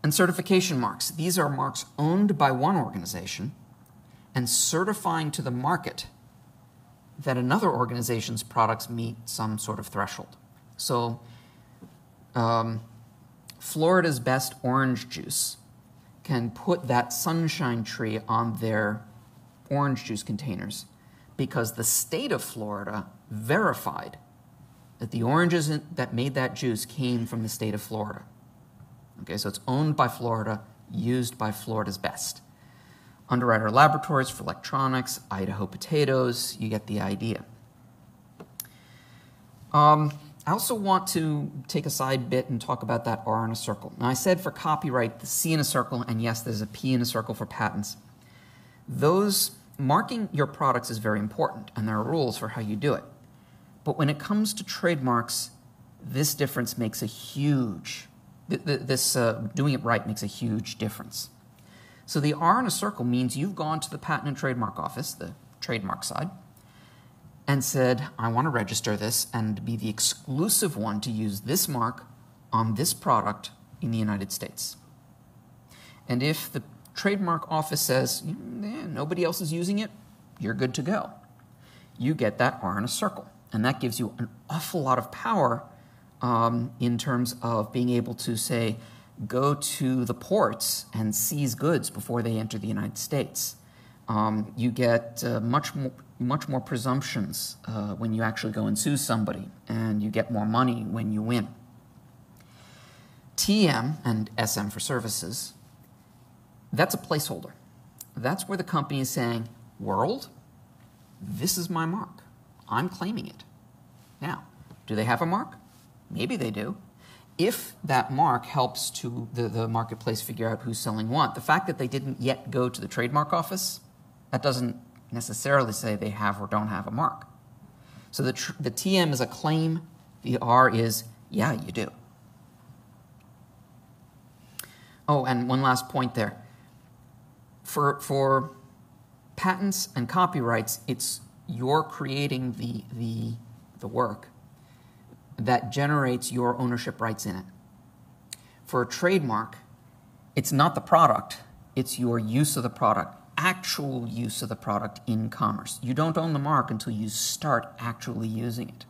And certification marks. These are marks owned by one organization and certifying to the market that another organization's products meet some sort of threshold. So Florida's Best Orange Juice can put that sunshine tree on their orange juice containers because the state of Florida verified that the oranges that made that juice came from the state of Florida. Okay, so it's owned by Florida, used by Florida's best. Underwriter Laboratories for electronics, Idaho Potatoes, you get the idea. I also want to take a side bit and talk about that R in a circle. Now I said for copyright, the C in a circle, and yes, there's a P in a circle for patents. Those marking your products is very important, and there are rules for how you do it. But when it comes to trademarks, this difference makes a huge, doing it right makes a huge difference. So the R in a circle means you've gone to the Patent and Trademark Office, the trademark side, and said, I want to register this and be the exclusive one to use this mark on this product in the United States. And if the trademark office says, nobody else is using it, you're good to go. You get that R in a circle. And that gives you an awful lot of power in terms of being able to, say, go to the ports and seize goods before they enter the United States. You get much more presumptions when you actually go and sue somebody, and you get more money when you win. TM and SM for services, that's a placeholder. That's where the company is saying, world, this is my mark. I'm claiming it. Now, do they have a mark? Maybe they do. If that mark helps to the marketplace figure out who's selling what, the fact that they didn't yet go to the trademark office, that doesn't necessarily say they have or don't have a mark. So the TM is a claim, the R is, yeah, you do. Oh, and one last point there. For patents and copyrights, it's you're creating the work that generates your ownership rights in it. For a trademark, it's not the product, it's your use of the product, actual use of the product in commerce. You don't own the mark until you start actually using it.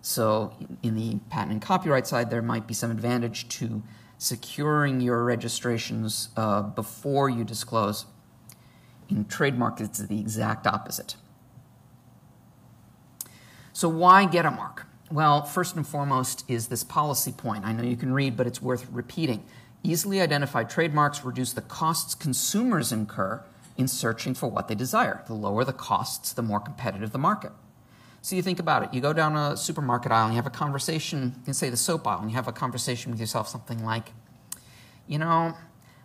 So in the patent and copyright side, there might be some advantage to securing your registrations before you disclose. In trademark, it's the exact opposite. So why get a mark? Well, first and foremost is this policy point. I know you can read, but it's worth repeating. Easily identified trademarks reduce the costs consumers incur in searching for what they desire. The lower the costs, the more competitive the market. So you think about it. You go down a supermarket aisle and you have a conversation, you can say the soap aisle, and you have a conversation with yourself, something like, you know,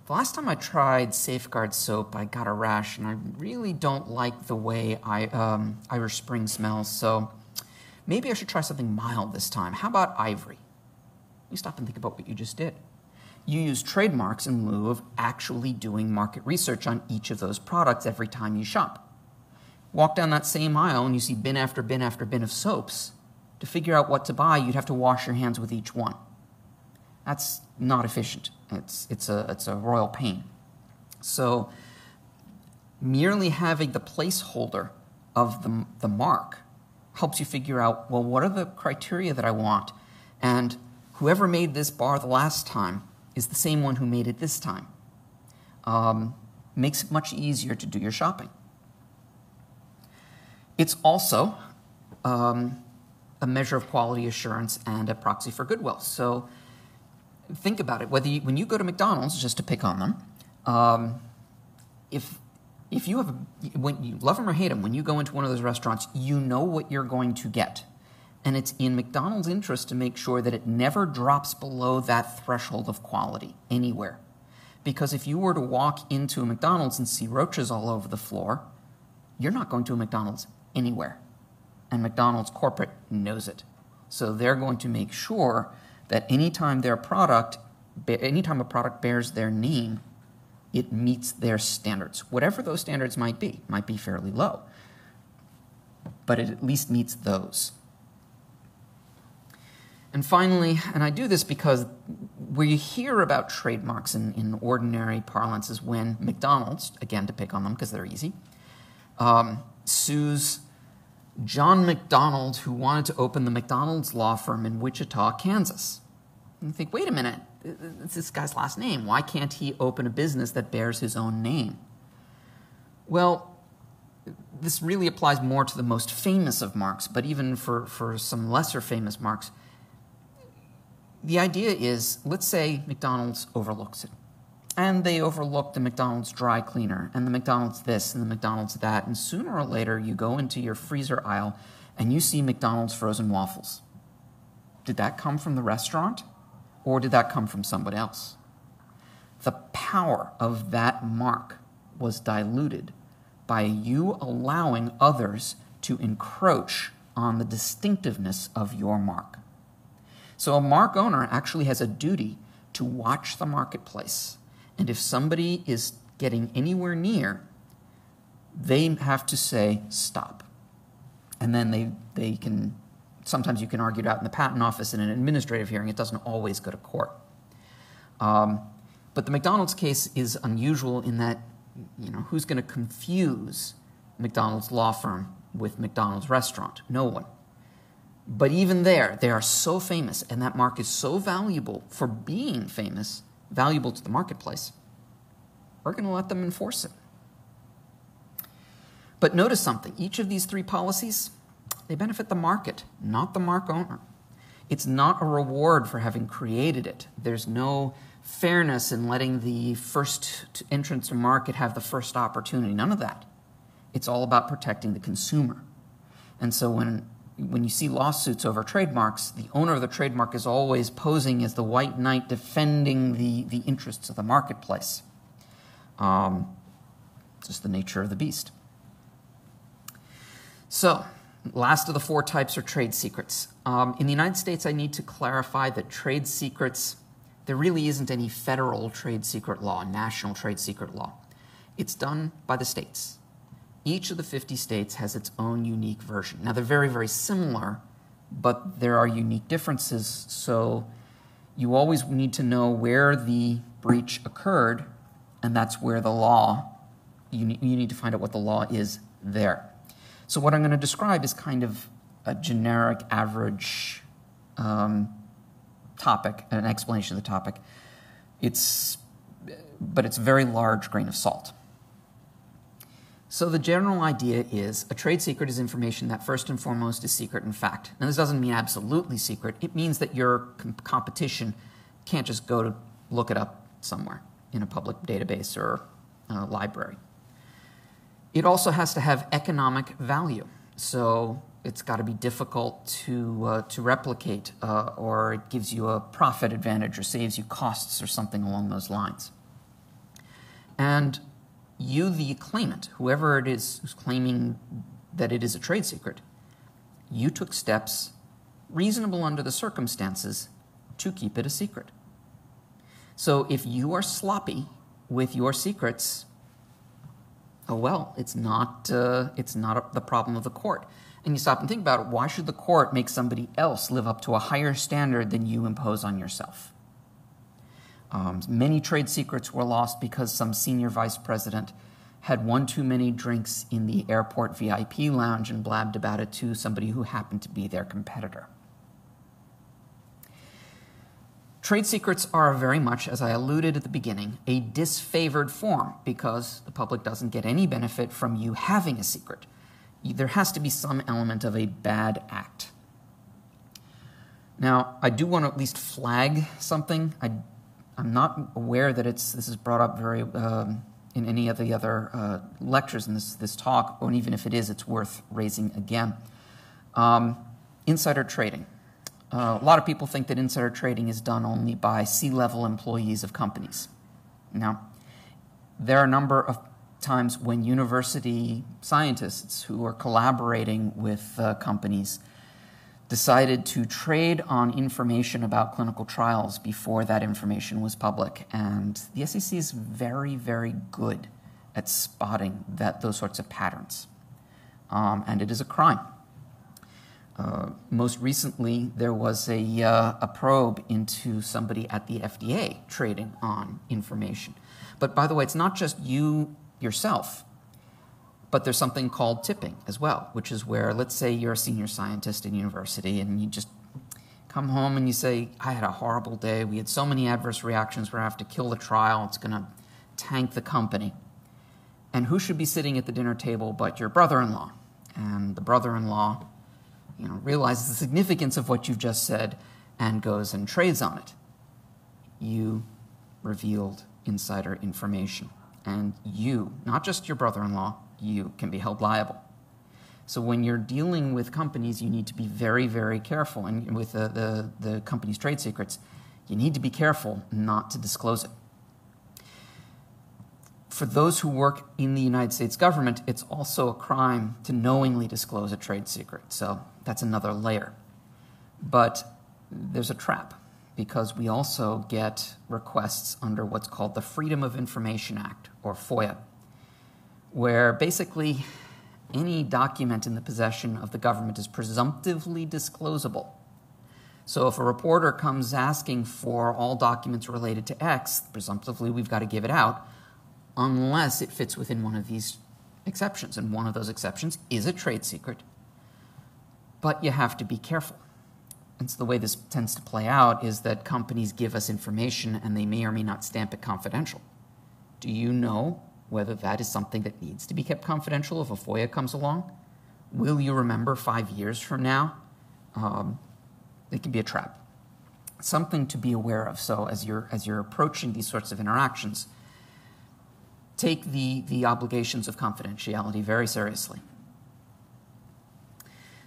the last time I tried Safeguard soap, I got a rash, and I really don't like the way Irish Spring smells, so maybe I should try something mild this time. How about Ivory? You stop and think about what you just did. You use trademarks in lieu of actually doing market research on each of those products every time you shop. Walk down that same aisle and you see bin after bin after bin of soaps. To figure out what to buy, you'd have to wash your hands with each one. That's not efficient. It's a royal pain. So merely having the placeholder of the mark helps you figure out, well, what are the criteria that I want? And whoever made this bar the last time is the same one who made it this time. Makes it much easier to do your shopping. It's also a measure of quality assurance and a proxy for goodwill. So think about it. When you go to McDonald's, just to pick on them, if you have when you love them or hate them, when you go into one of those restaurants, you know what you're going to get. And it's in McDonald's interest to make sure that it never drops below that threshold of quality anywhere. Because if you were to walk into a McDonald's and see roaches all over the floor, you're not going to a McDonald's anywhere. And McDonald's corporate knows it. So they're going to make sure that anytime a product bears their name, it meets their standards. Whatever those standards might be fairly low, but it at least meets those. And finally, and I do this because where you hear about trademarks in ordinary parlance is when McDonald's, again to pick on them because they're easy, sues John McDonald, who wanted to open the McDonald's law firm in Wichita, Kansas. And you think, wait a minute, it's this guy's last name. Why can't he open a business that bears his own name? Well, this really applies more to the most famous of marks, but even for some lesser famous marks, the idea is, let's say McDonald's overlooks it. And they overlook the McDonald's dry cleaner, and the McDonald's this, and the McDonald's that, and sooner or later you go into your freezer aisle and you see McDonald's frozen waffles. Did that come from the restaurant, or did that come from somebody else? The power of that mark was diluted by you allowing others to encroach on the distinctiveness of your mark. So a mark owner actually has a duty to watch the marketplace. And if somebody is getting anywhere near, they have to say, stop. And then they can, sometimes you can argue it out in the patent office in an administrative hearing. It doesn't always go to court. But the McDonald's case is unusual in that, who's going to confuse McDonald's law firm with McDonald's restaurant? No one. But even there, they are so famous, and that mark is so valuable for being famous, valuable to the marketplace, we're going to let them enforce it. But notice something. Each of these three policies, they benefit the market, not the mark owner. It's not a reward for having created it. There's no fairness in letting the first entrant to market have the first opportunity. None of that. It's all about protecting the consumer. And so when you see lawsuits over trademarks, the owner of the trademark is always posing as the white knight defending the interests of the marketplace. Just the nature of the beast. So, last of the four types are trade secrets. In the United States, I need to clarify that trade secrets, there really isn't any federal trade secret law, national trade secret law. It's done by the states. Each of the 50 states has its own unique version. Now, they're very, very similar, but there are unique differences, so you always need to know where the breach occurred, and that's where the law, you need to find out what the law is there. So what I'm going to describe is kind of a generic, average topic, an explanation of the topic. But it's a very large grain of salt. So the general idea is a trade secret is information that first and foremost is secret in fact. Now this doesn't mean absolutely secret. It means that your competition can't just go to look it up somewhere in a public database or library. It also has to have economic value. So it's got to be difficult to replicate, or it gives you a profit advantage or saves you costs or something along those lines. And you, the claimant, whoever it is who's claiming that it is a trade secret, you took steps reasonable under the circumstances to keep it a secret. So if you are sloppy with your secrets, oh well, it's not the problem of the court. And you stop and think about it, why should the court make somebody else live up to a higher standard than you impose on yourself? Many trade secrets were lost because some senior vice president had one too many drinks in the airport VIP lounge and blabbed about it to somebody who happened to be their competitor. Trade secrets are very much, as I alluded at the beginning, a disfavored form because the public doesn't get any benefit from you having a secret. There has to be some element of a bad act. Now, I do want to at least flag something. I'm not aware that this is brought up very in any of the other lectures in this talk, or even if it is, it's worth raising again. Insider trading. A lot of people think that insider trading is done only by C-level employees of companies. Now, there are a number of times when university scientists who are collaborating with companies decided to trade on information about clinical trials before that information was public. And the SEC is very, very good at spotting those sorts of patterns. And it is a crime. Most recently, there was a probe into somebody at the FDA trading on information. But by the way, it's not just you yourself, but there's something called tipping as well, which is where, let's say you're a senior scientist in university and you just come home and you say, I had a horrible day. We had so many adverse reactions. We're going to have to kill the trial. It's going to tank the company. And who should be sitting at the dinner table but your brother-in-law? And the brother-in-law realizes the significance of what you've just said and goes and trades on it, you revealed insider information. And you, not just your brother-in-law, you can be held liable. So when you're dealing with companies, you need to be very, very careful. And with the company's trade secrets, you need to be careful not to disclose it. For those who work in the United States government, it's also a crime to knowingly disclose a trade secret. So that's another layer. But there's a trap, because we also get requests under what's called the Freedom of Information Act, or FOIA, where basically any document in the possession of the government is presumptively disclosable. So if a reporter comes asking for all documents related to X, presumptively we've got to give it out, unless it fits within one of these exceptions. And one of those exceptions is a trade secret. But you have to be careful. And so the way this tends to play out is that companies give us information and they may or may not stamp it confidential. Do you know whether that is something that needs to be kept confidential if a FOIA comes along? Will you remember 5 years from now? It can be a trap. Something to be aware of. So as you're approaching these sorts of interactions, take the obligations of confidentiality very seriously.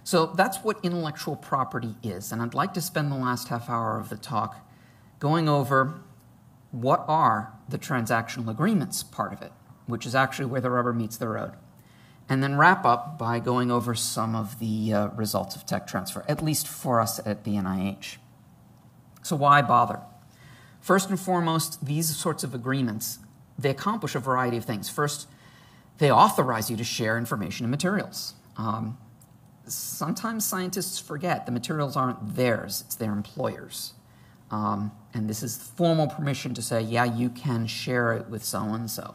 So that's what intellectual property is. And I'd like to spend the last half hour of the talk going over what are the transactional agreements part of it, which is actually where the rubber meets the road. And then wrap up by going over some of the results of tech transfer, at least for us at the NIH. So why bother? First and foremost, these sorts of agreements, they accomplish a variety of things. First, they authorize you to share information and materials. Sometimes scientists forget the materials aren't theirs, it's their employers. And this is formal permission to say, yeah, you can share it with so-and-so.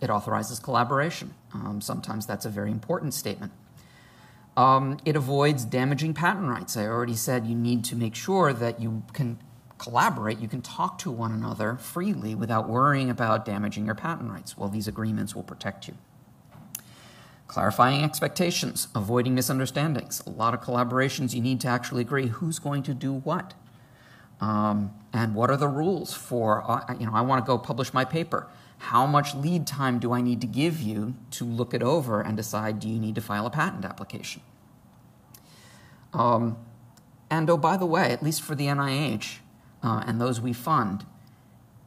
It authorizes collaboration. Sometimes that's a very important statement. It avoids damaging patent rights. I already said you need to make sure that you can collaborate, you can talk to one another freely without worrying about damaging your patent rights. Well, these agreements will protect you. Clarifying expectations, avoiding misunderstandings. A lot of collaborations you need to actually agree who's going to do what. And what are the rules for, I want to go publish my paper. How much lead time do I need to give you to look it over and decide, do you need to file a patent application? And oh, by the way, at least for the NIH and those we fund,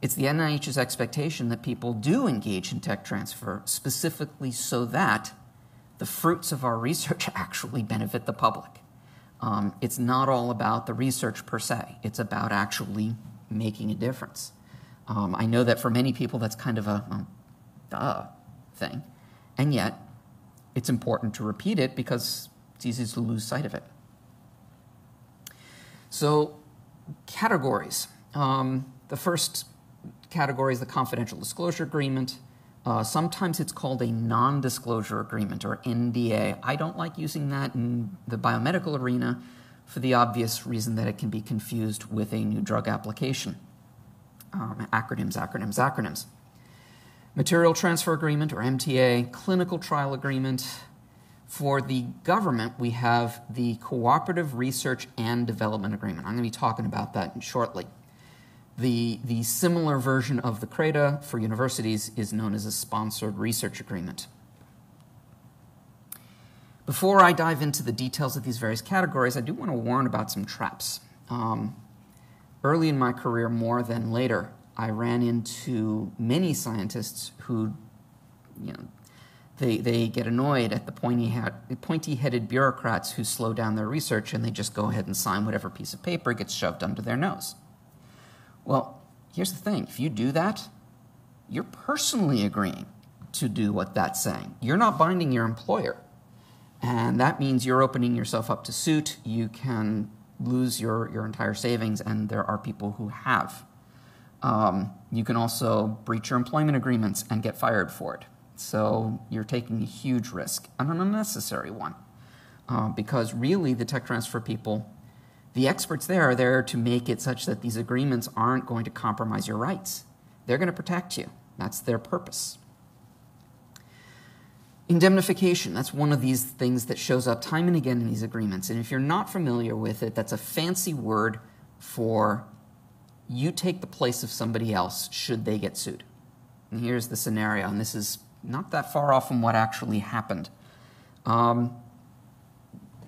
it's the NIH's expectation that people do engage in tech transfer specifically so that the fruits of our research actually benefit the public. It's not all about the research per se. It's about actually making a difference. I know that for many people that's kind of a duh thing, and yet it's important to repeat it because it's easy to lose sight of it. So, categories. The first category is the confidential disclosure agreement. Sometimes it's called a non-disclosure agreement, or NDA. I don't like using that in the biomedical arena for the obvious reason that it can be confused with a new drug application. Acronyms. Material Transfer Agreement, or MTA, Clinical Trial Agreement. For the government, we have the Cooperative Research and Development Agreement. I'm going to be talking about that shortly. The similar version of the CRADA for universities is known as a Sponsored Research Agreement. Before I dive into the details of these various categories, I do want to warn about some traps. Early in my career, more than later, I ran into many scientists who, they get annoyed at the pointy-headed bureaucrats who slow down their research, and they just go ahead and sign whatever piece of paper gets shoved under their nose. Well, here's the thing. If you do that, you're personally agreeing to do what that's saying. You're not binding your employer. And that means you're opening yourself up to suit. You can lose your entire savings, and there are people who have. You can also breach your employment agreements and get fired for it. So you're taking a huge risk, and an unnecessary one, because really the tech transfer people, the experts there are there to make it such that these agreements aren't going to compromise your rights. They're going to protect you. That's their purpose. Indemnification, that's one of these things that shows up time and again in these agreements. And if you're not familiar with it, that's a fancy word for you take the place of somebody else should they get sued. And here's the scenario, and this is not that far off from what actually happened.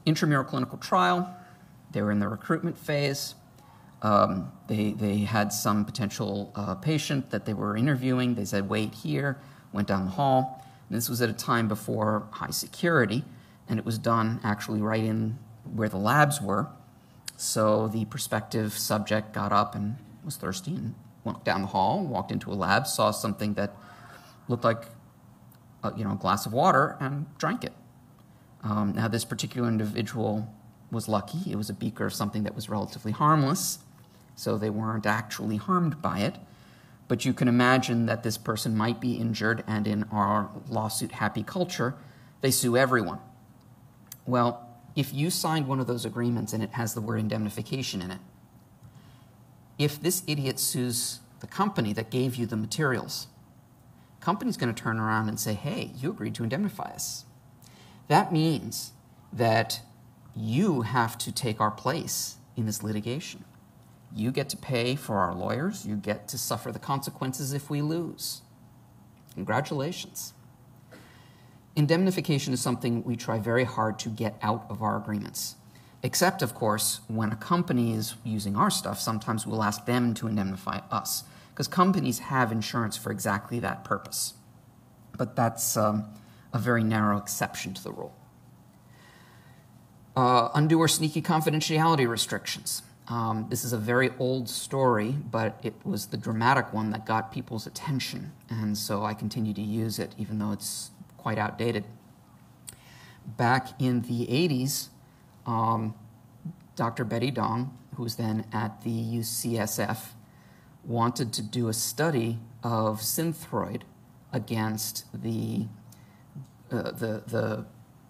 Intramural clinical trial, they were in the recruitment phase. They had some potential patient that they were interviewing. They said, wait here, went down the hall. And this was at a time before high security, and it was done actually right in where the labs were. So the prospective subject got up and was thirsty and went down the hall, walked into a lab, saw something that looked like a glass of water, and drank it. Now, this particular individual was lucky. It was a beaker of something that was relatively harmless, so they weren't actually harmed by it. But you can imagine that this person might be injured, and in our lawsuit-happy culture, they sue everyone. Well, if you signed one of those agreements and it has the word indemnification in it, if this idiot sues the company that gave you the materials, the company's going to turn around and say, hey, you agreed to indemnify us. That means that you have to take our place in this litigation. You get to pay for our lawyers. You get to suffer the consequences if we lose. Congratulations. Indemnification is something we try very hard to get out of our agreements. Except, of course, when a company is using our stuff, sometimes we'll ask them to indemnify us, because companies have insurance for exactly that purpose. But that's a very narrow exception to the rule. Undue or sneaky confidentiality restrictions. This is a very old story, but it was the dramatic one that got people's attention, and so I continue to use it, even though it's quite outdated. Back in the 80s, Dr. Betty Dong, who was then at the UCSF, wanted to do a study of Synthroid against the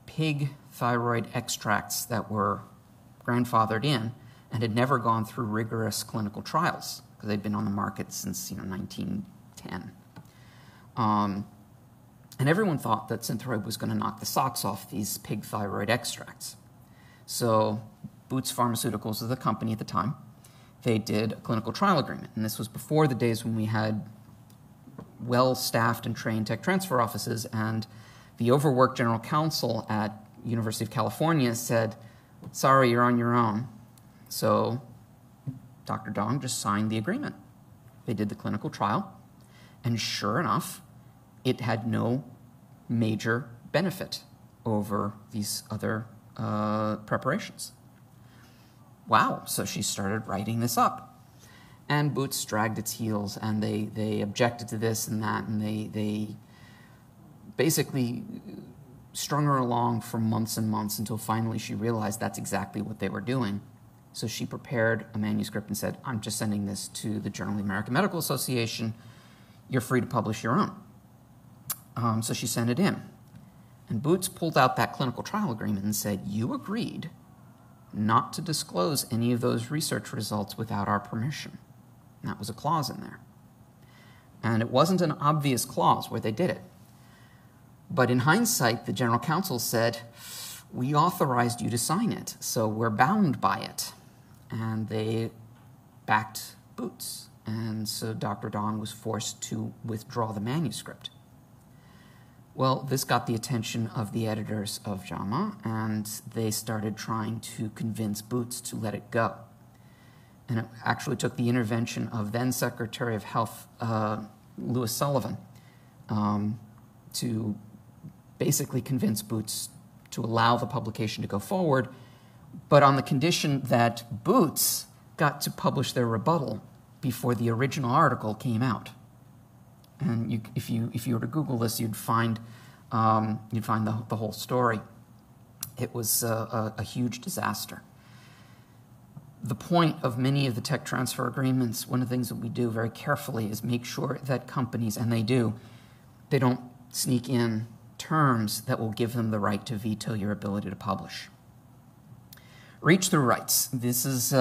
pig thyroid extracts that were grandfathered in and had never gone through rigorous clinical trials because they'd been on the market since 1910. And everyone thought that Synthroid was going to knock the socks off these pig thyroid extracts. So Boots Pharmaceuticals was the company at the time. They did a clinical trial agreement, and this was before the days when we had well-staffed and trained tech transfer offices, and the overworked general counsel at University of California said, sorry, you're on your own. So Dr. Dong just signed the agreement. They did the clinical trial, and sure enough, it had no major benefit over these other preparations. Wow, so she started writing this up. And Boots dragged its heels, and they objected to this and that, and they basically strung her along for months and months until finally she realized that's exactly what they were doing. So she prepared a manuscript and said, I'm just sending this to the Journal of the American Medical Association. You're free to publish your own. So she sent it in. And Boots pulled out that clinical trial agreement and said, you agreed not to disclose any of those research results without our permission. And that was a clause in there. And it wasn't an obvious clause where they did it. But in hindsight, the general counsel said, we authorized you to sign it, so we're bound by it. And they backed Boots. And so Dr. Dong was forced to withdraw the manuscript. Well, this got the attention of the editors of JAMA, and they started trying to convince Boots to let it go. And it actually took the intervention of then Secretary of Health Louis Sullivan to basically convince Boots to allow the publication to go forward, but on the condition that Boots got to publish their rebuttal before the original article came out. And if you were to Google this, you'd find the whole story. It was a huge disaster. The point of many of the tech transfer agreements, one of the things that we do very carefully is make sure that companies, and they don't sneak in terms that will give them the right to veto your ability to publish. Reach-through rights. This is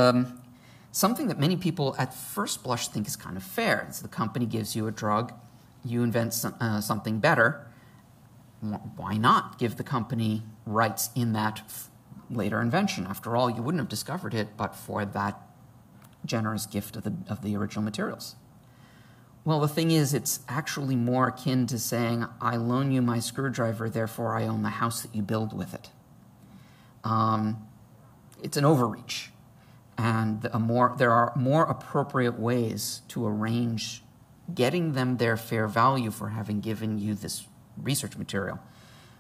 something that many people at first blush think is kind of fair. So the company gives you a drug, you invent something better, why not give the company rights in that later invention? After all, you wouldn't have discovered it but for that generous gift of the original materials. Well, the thing is, it's actually more akin to saying, I loan you my screwdriver, therefore I own the house that you build with it. It's an overreach. And there are more appropriate ways to arrange getting them their fair value for having given you this research material.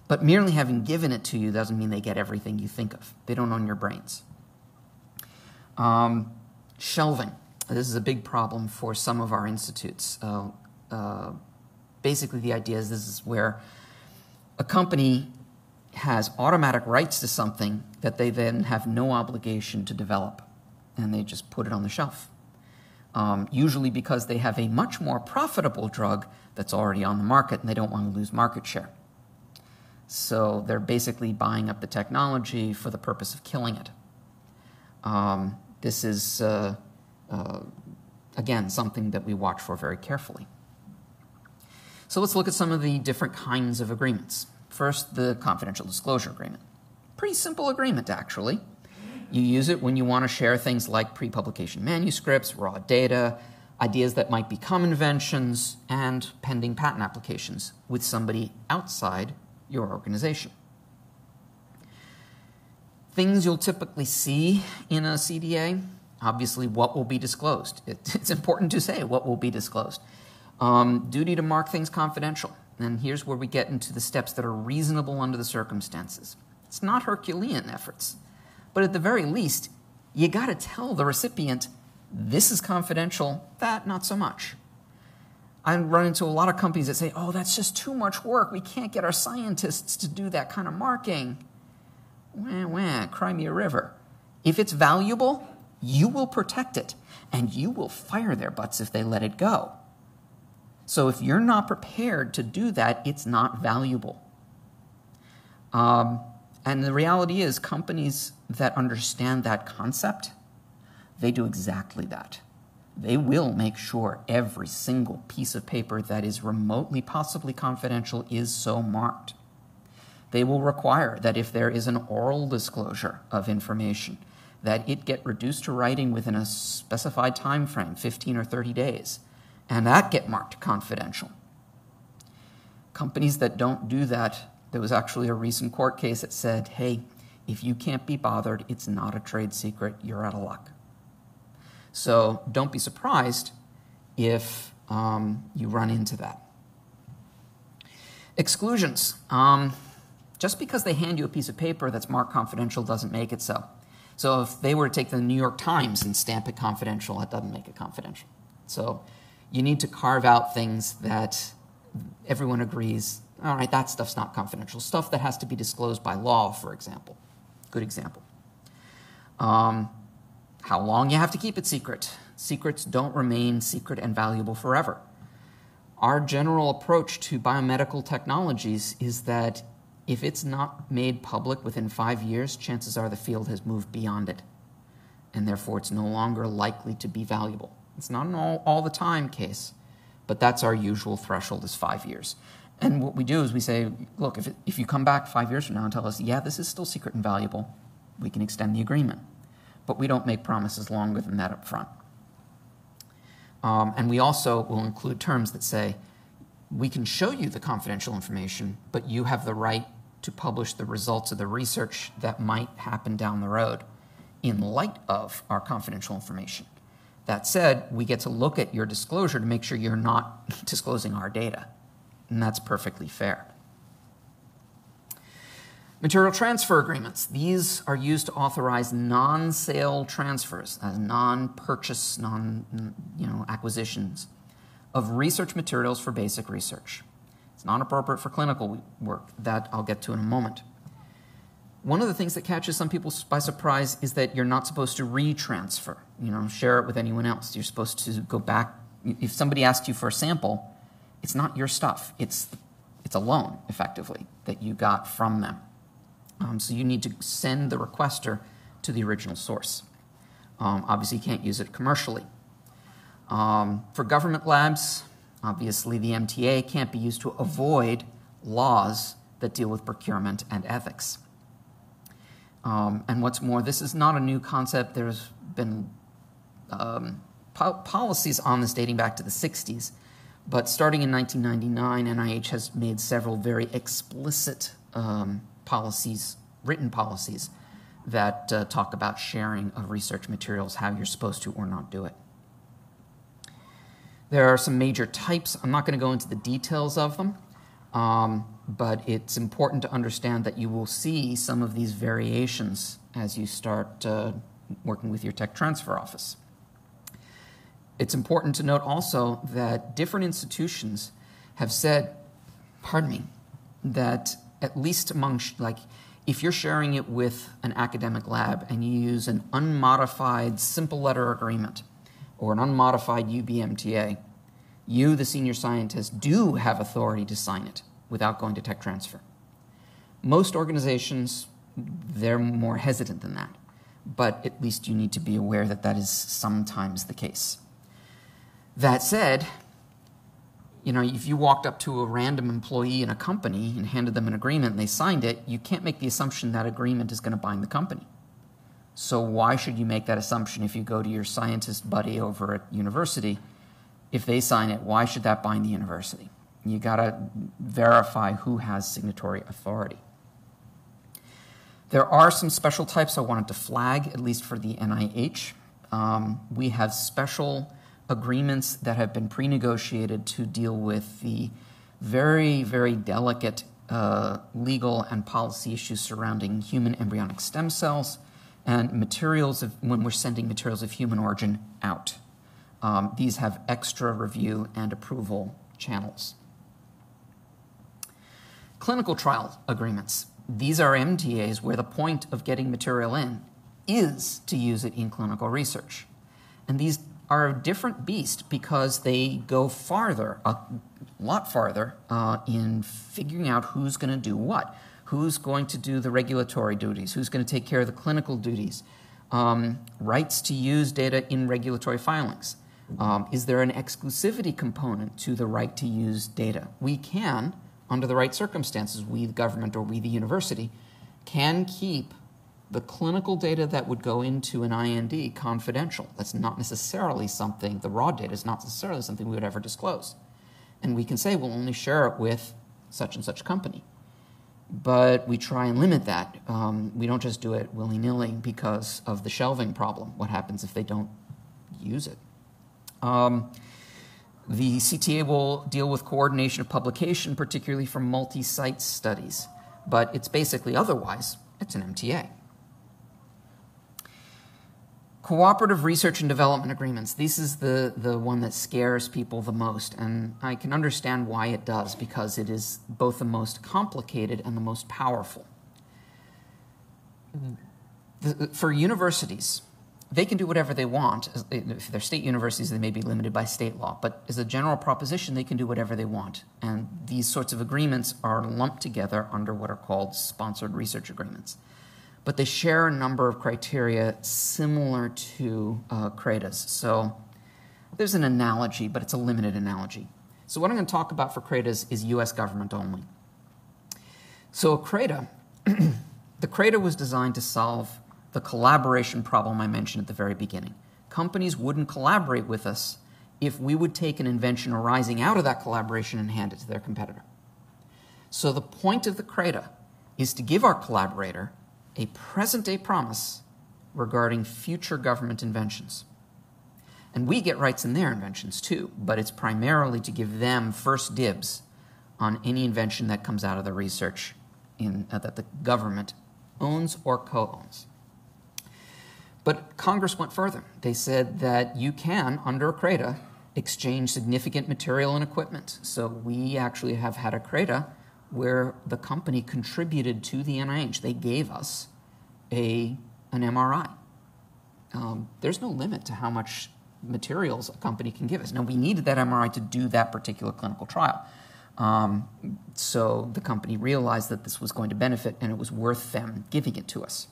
But merely having given it to you doesn't mean they get everything you think of. They don't own your brains. Shelving. This is a big problem for some of our institutes. Basically, the idea is this is where a company has automatic rights to something that they then have no obligation to develop, and they just put it on the shelf. Usually because they have a much more profitable drug that's already on the market and they don't want to lose market share. So they're basically buying up the technology for the purpose of killing it. This is, again, something that we watch for very carefully. So let's look at some of the different kinds of agreements. First, the confidential disclosure agreement. Pretty simple agreement, actually. You use it when you want to share things like pre-publication manuscripts, raw data, ideas that might become inventions, and pending patent applications with somebody outside your organization. Things you'll typically see in a CDA, obviously what will be disclosed. It's important to say what will be disclosed. Duty to mark things confidential. And here's where we get into the steps that are reasonable under the circumstances. It's not Herculean efforts. But at the very least, you got to tell the recipient, this is confidential, that not so much. I run into a lot of companies that say, oh, that's just too much work. We can't get our scientists to do that kind of marking. Wah, wah, cry me a river. If it's valuable, you will protect it, and you will fire their butts if they let it go. So if you're not prepared to do that, it's not valuable. And the reality is, companies that understand that concept, they do exactly that. They will make sure every single piece of paper that is remotely possibly confidential is so marked. They will require that if there is an oral disclosure of information, that it get reduced to writing within a specified time frame, 15 or 30 days, and that get marked confidential. Companies that don't do that, there was actually a recent court case that said, hey, if you can't be bothered, it's not a trade secret, you're out of luck. So don't be surprised if you run into that. Exclusions. Just because they hand you a piece of paper that's marked confidential doesn't make it so. So if they were to take the New York Times and stamp it confidential, that doesn't make it confidential. So you need to carve out things that everyone agrees, all right, that stuff's not confidential. Stuff that has to be disclosed by law, for example. Good example. How long you have to keep it secret. Secrets don't remain secret and valuable forever. Our general approach to biomedical technologies is that if it's not made public within 5 years, chances are the field has moved beyond it, and therefore it's no longer likely to be valuable. It's not an all the time case, but that's our usual threshold is 5 years. And what we do is we say, look, if you come back 5 years from now and tell us, yeah, this is still secret and valuable, we can extend the agreement. But we don't make promises longer than that up front. And we also will include terms that say, we can show you the confidential information, but you have the right to publish the results of the research that might happen down the road in light of our confidential information. That said, we get to look at your disclosure to make sure you're not disclosing our data, and that's perfectly fair. Material transfer agreements. These are used to authorize non-sale transfers, non-purchase, acquisitions of research materials for basic research. It's not appropriate for clinical work. That I'll get to in a moment. One of the things that catches some people by surprise is that you're not supposed to retransfer, share it with anyone else. You're supposed to go back. If somebody asks you for a sample, it's not your stuff. It's a loan, effectively, that you got from them. So you need to send the requester to the original source. Obviously, you can't use it commercially. For government labs, obviously the MTA can't be used to avoid laws that deal with procurement and ethics. And what's more, this is not a new concept. There's been policies on this dating back to the 60s, but starting in 1999, NIH has made several very explicit policies, written policies, that talk about sharing of research materials, how you're supposed to or not do it. There are some major types. I'm not going to go into the details of them, but it's important to understand that you will see some of these variations as you start working with your tech transfer office. It's important to note also that different institutions have said, that at least among, if you're sharing it with an academic lab and you use an unmodified simple letter agreement or an unmodified UBMTA, you, the senior scientist, do have authority to sign it without going to tech transfer. Most organizations, they're more hesitant than that, but at least you need to be aware that that is sometimes the case. That said, if you walked up to a random employee in a company and handed them an agreement and they signed it, you can't make the assumption that agreement is going to bind the company. So why should you make that assumption if you go to your scientist buddy over at university? If they sign it, why should that bind the university? You got to verify who has signatory authority. There are some special types I wanted to flag, at least for the NIH. We have special agreements that have been pre-negotiated to deal with the very, very delicate legal and policy issues surrounding human embryonic stem cells and materials when we're sending materials of human origin out. These have extra review and approval channels. Clinical trial agreements. These are MTAs where the point of getting material in is to use it in clinical research. And these are a different beast because they go farther, a lot farther, in figuring out who's going to do what, who's going to do the regulatory duties, who's going to take care of the clinical duties, rights to use data in regulatory filings. Is there an exclusivity component to the right to use data? We can, under the right circumstances, we, the government or we, the university, can keep the clinical data that would go into an IND confidential. That's not necessarily something, the raw data is not necessarily something we would ever disclose. And we can say we'll only share it with such and such company. But we try and limit that. We don't just do it willy-nilly because of the shelving problem. What happens if they don't use it? The CTA will deal with coordination of publication, particularly for multi-site studies. But it's basically otherwise, it's an MTA. Cooperative research and development agreements. This is the one that scares people the most, and I can understand why it does, because it is both the most complicated and the most powerful. For universities, they can do whatever they want. If they're state universities, they may be limited by state law, but as a general proposition, they can do whatever they want. And these sorts of agreements are lumped together under what are called sponsored research agreements. But they share a number of criteria similar to CRADAs. So there's an analogy, but it's a limited analogy. So what I'm going to talk about for CRADAs is U.S. government only. So a CRADA, the CRADA was designed to solve the collaboration problem I mentioned at the very beginning. Companies wouldn't collaborate with us if we would take an invention arising out of that collaboration and hand it to their competitor. So the point of the CRADA is to give our collaborator a present-day promise regarding future government inventions. And we get rights in their inventions too, but it's primarily to give them first dibs on any invention that comes out of the research that the government owns or co-owns. But Congress went further. They said that you can, under a CRADA, exchange significant material and equipment. So we actually have had a CRADA where the company contributed to the NIH. They gave us an MRI. There's no limit to how much materials a company can give us. Now, we needed that MRI to do that particular clinical trial. So the company realized that this was going to benefit and it was worth them giving it to us.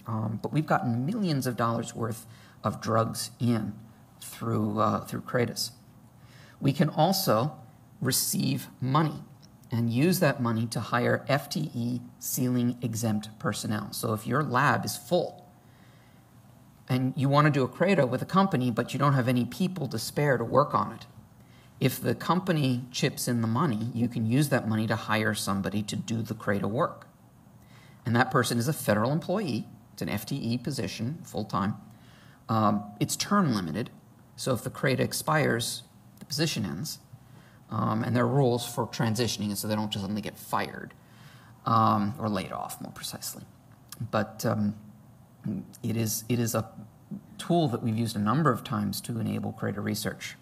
But we've gotten millions of dollars worth of drugs in through CRADAs. We can also receive money. and use that money to hire FTE ceiling exempt personnel. So if your lab is full and you want to do a CRADA with a company, but you don't have any people to spare to work on it, if the company chips in the money, you can use that money to hire somebody to do the CRADA work. And that person is a federal employee. It's an FTE position, full-time. It's term limited, so if the CRADA expires, the position ends. And there are rules for transitioning it so they don't just suddenly get fired or laid off, more precisely. But it is a tool that we've used a number of times to enable CRADA research.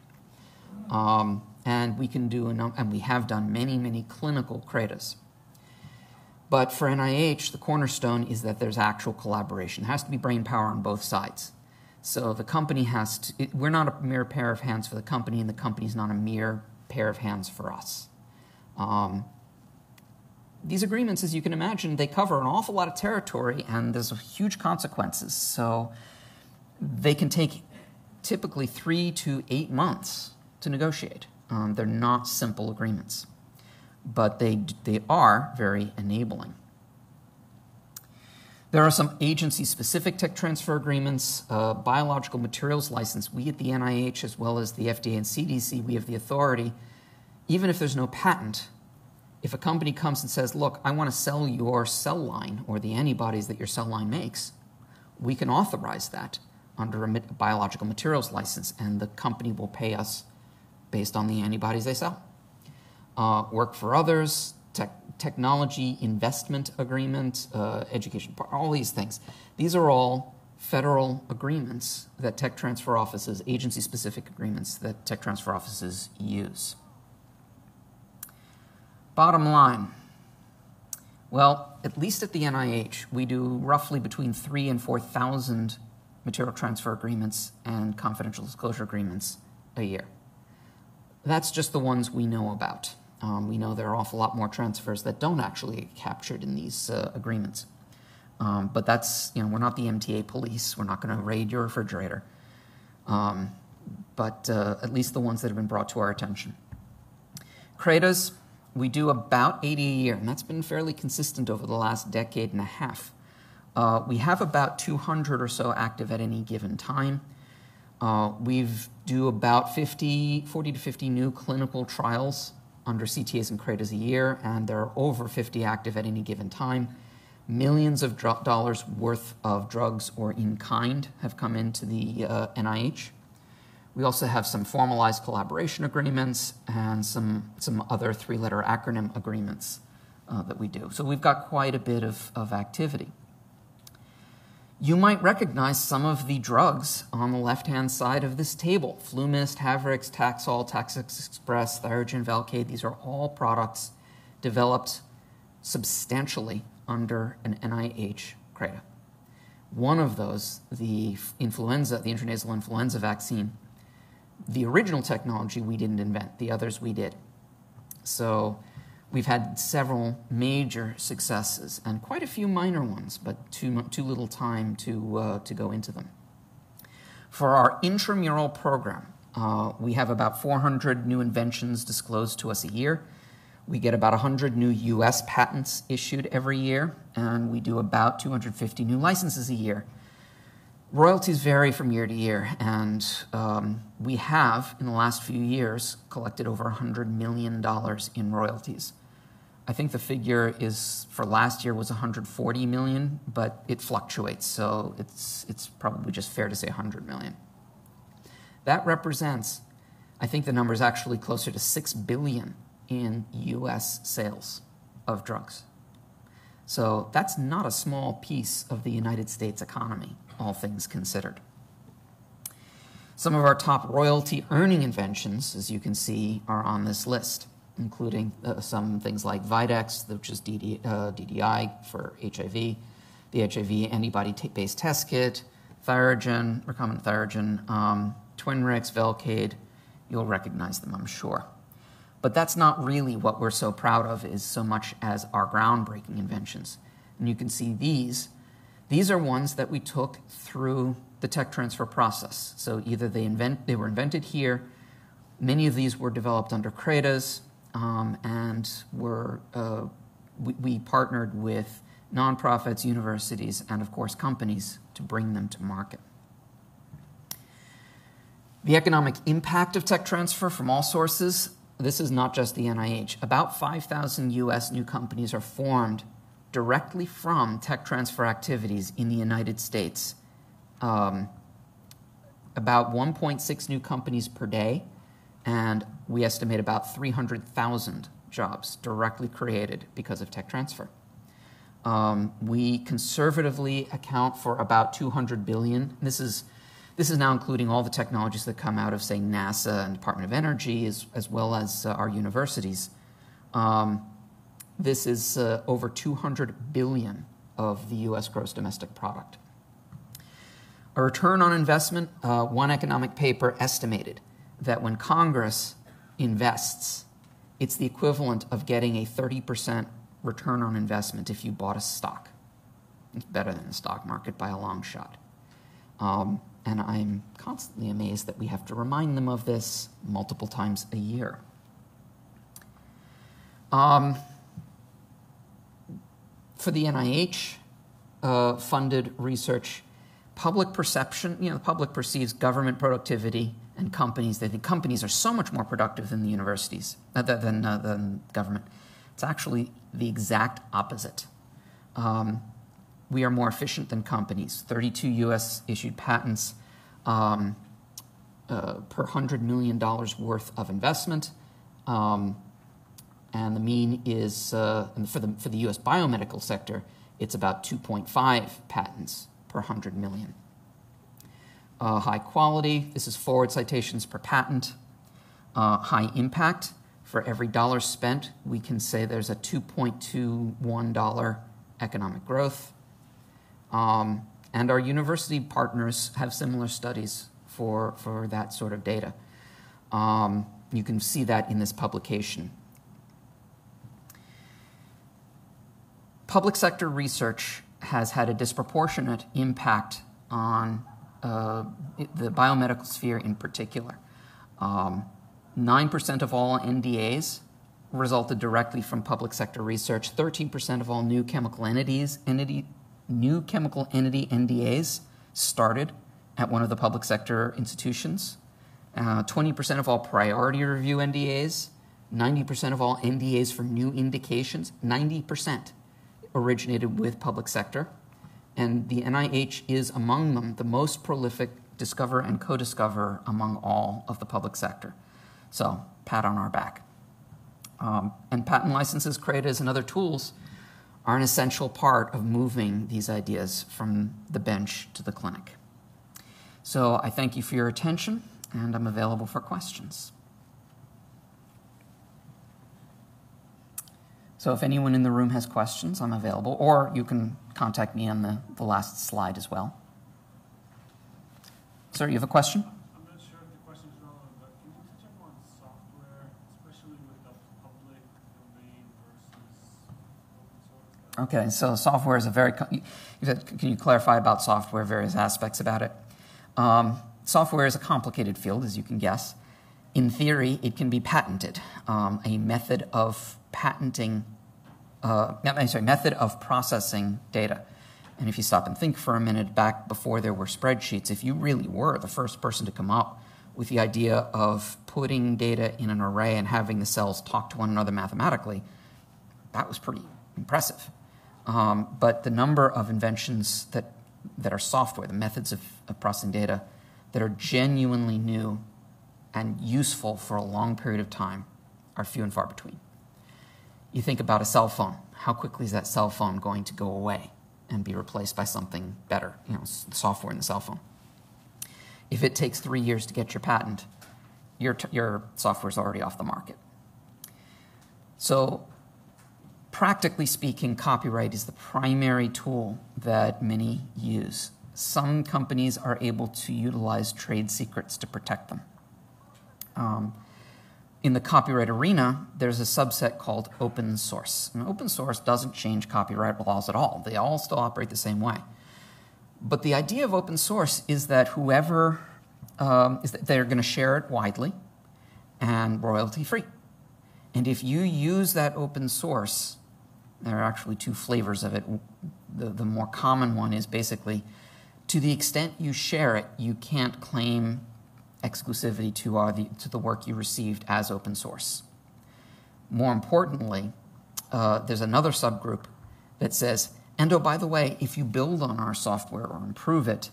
And we can do, and we have done many clinical CRADAs. But for NIH, the cornerstone is that there's actual collaboration. There has to be brain power on both sides. So the company has to, we're not a mere pair of hands for the company, and the company's not a mere pair of hands for us. These agreements, as you can imagine, they cover an awful lot of territory, and there's huge consequences. So they can take typically 3 to 8 months to negotiate. They're not simple agreements, but they are very enabling. There are some agency-specific tech transfer agreements, biological materials license. We at the NIH, as well as the FDA and CDC, we have the authority, even if there's no patent, if a company comes and says, look, I want to sell your cell line or the antibodies that your cell line makes, we can authorize that under a biological materials license, and the company will pay us based on the antibodies they sell. Work for others, technology investment agreement, education, all these things. These are all federal agreements that tech transfer offices, agency-specific agreements that tech transfer offices use. Bottom line, well, at least at the NIH, we do roughly between 3,000 and 4,000 material transfer agreements and confidential disclosure agreements a year. That's just the ones we know about. We know there are an awful lot more transfers that don't actually get captured in these agreements. But that's, we're not the MTA police. We're not going to raid your refrigerator. But at least the ones that have been brought to our attention. CRADAs, we do about 80 a year, and that's been fairly consistent over the last decade and a half. We have about 200 or so active at any given time. We do about 40 to 50 new clinical trials under CTAs and CRADAs a year, and there are over 50 active at any given time. Millions of dollars worth of drugs or in kind have come into the NIH. We also have some formalized collaboration agreements and some other 3-letter acronym agreements that we do. So we've got quite a bit of activity. You might recognize some of the drugs on the left-hand side of this table. FluMist, Havrix, Taxol, Taxix Express, Thiogen, Velcade. These are all products developed substantially under an NIH CRADA. One of those, the intranasal influenza vaccine, the original technology we didn't invent. The others we did. So we've had several major successes and quite a few minor ones, but too little time to go into them. For our intramural program, we have about 400 new inventions disclosed to us a year. We get about 100 new U.S. patents issued every year, and we do about 250 new licenses a year. Royalties vary from year to year, and we have, in the last few years, collected over $100 million in royalties. I think the figure is for last year was 140 million, but it fluctuates, so it's probably just fair to say 100 million. That represents, I think the number is actually closer to 6 billion in U.S. sales of drugs. So that's not a small piece of the United States economy, all things considered. Some of our top royalty earning inventions, as you can see, are on this list, including some things like Videx, which is DDI for HIV, the HIV antibody-based test kit, Thiogen, recombinant Thiogen, Twinrix, Velcade. You'll recognize them, I'm sure. But that's not really what we're so proud of is so much as our groundbreaking inventions. And you can see these. These are ones that we took through the tech transfer process. So either they were invented here, many of these were developed under CRADAs, and we partnered with nonprofits, universities, and of course companies to bring them to market. The economic impact of tech transfer from all sources, this is not just the NIH. About 5,000 US new companies are formed directly from tech transfer activities in the United States. About 1.6 new companies per day, and we estimate about 300,000 jobs directly created because of tech transfer. We conservatively account for about 200 billion. This is now including all the technologies that come out of, say, NASA and Department of Energy, as well as our universities. This is over 200 billion of the U.S. gross domestic product. A return on investment, one economic paper estimated that when Congress invests, it's the equivalent of getting a 30% return on investment if you bought a stock. It's better than the stock market by a long shot. And I'm constantly amazed that we have to remind them of this multiple times a year. For the NIH funded research, public perception, the public perceives government productivity and companies. They think companies are so much more productive than the universities, than government. It's actually the exact opposite. We are more efficient than companies. 32 U.S. issued patents per $100 million worth of investment. And the mean is, for the U.S. biomedical sector, it's about 2.5 patents per 100 million. High quality, this is forward citations per patent. High impact, for every dollar spent, we can say there's a $2.21 economic growth. And our university partners have similar studies for that sort of data. You can see that in this publication. Public sector research has had a disproportionate impact on the biomedical sphere in particular. 9% of all NDAs resulted directly from public sector research. 13% of all new chemical entity NDAs started at one of the public sector institutions. 20% of all priority review NDAs, 90% of all NDAs for new indications, 90% originated with public sector. And the NIH is among them the most prolific discover and co-discover among all of the public sector. So, pat on our back. And patent licenses created as another tools are an essential part of moving these ideas from the bench to the clinic. So I thank you for your attention, and I'm available for questions. So if anyone in the room has questions, I'm available, or you can contact me on the last slide as well. Sir, you have a question? I'm not sure if the question is relevant, but can you touch upon software, especially with the public domain versus open source? Okay, so software is a very, can you clarify about software, various aspects about it? Software is a complicated field, as you can guess. In theory, it can be patented. A method of method of processing data. And if you stop and think for a minute, back before there were spreadsheets, if you really were the first person to come up with the idea of putting data in an array and having the cells talk to one another mathematically, that was pretty impressive. But the number of inventions that are software, the methods of processing data that are genuinely new and useful for a long period of time are few and far between. You think about a cell phone. How quickly is that cell phone going to go away and be replaced by something better, software in the cell phone? If it takes 3 years to get your patent, your software is already off the market. So practically speaking, copyright is the primary tool that many use. Some companies are able to utilize trade secrets to protect them. In the copyright arena, there's a subset called open source. And open source doesn't change copyright laws at all. They all still operate the same way. But the idea of open source is that they're going to share it widely and royalty-free. And if you use that open source, there are actually two flavors of it. The more common one is basically, to the extent you share it, you can't claim exclusivity to the work you received as open source. More importantly, there's another subgroup that says, and oh, by the way, if you build on our software or improve it,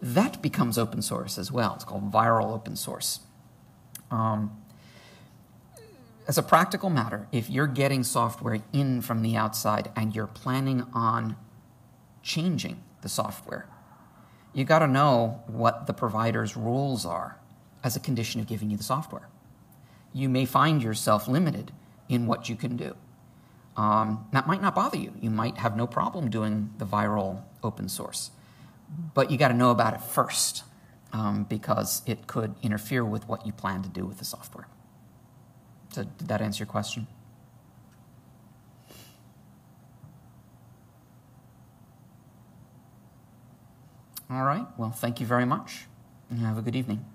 that becomes open source as well. It's called viral open source. As a practical matter, if you're getting software in from the outside and you're planning on changing the software, you got to know what the provider's rules are as a condition of giving you the software. You may find yourself limited in what you can do. That might not bother you. You might have no problem doing the viral open source. But you got to know about it first, because it could interfere with what you plan to do with the software. So did that answer your question? All right. Well, thank you very much, and have a good evening.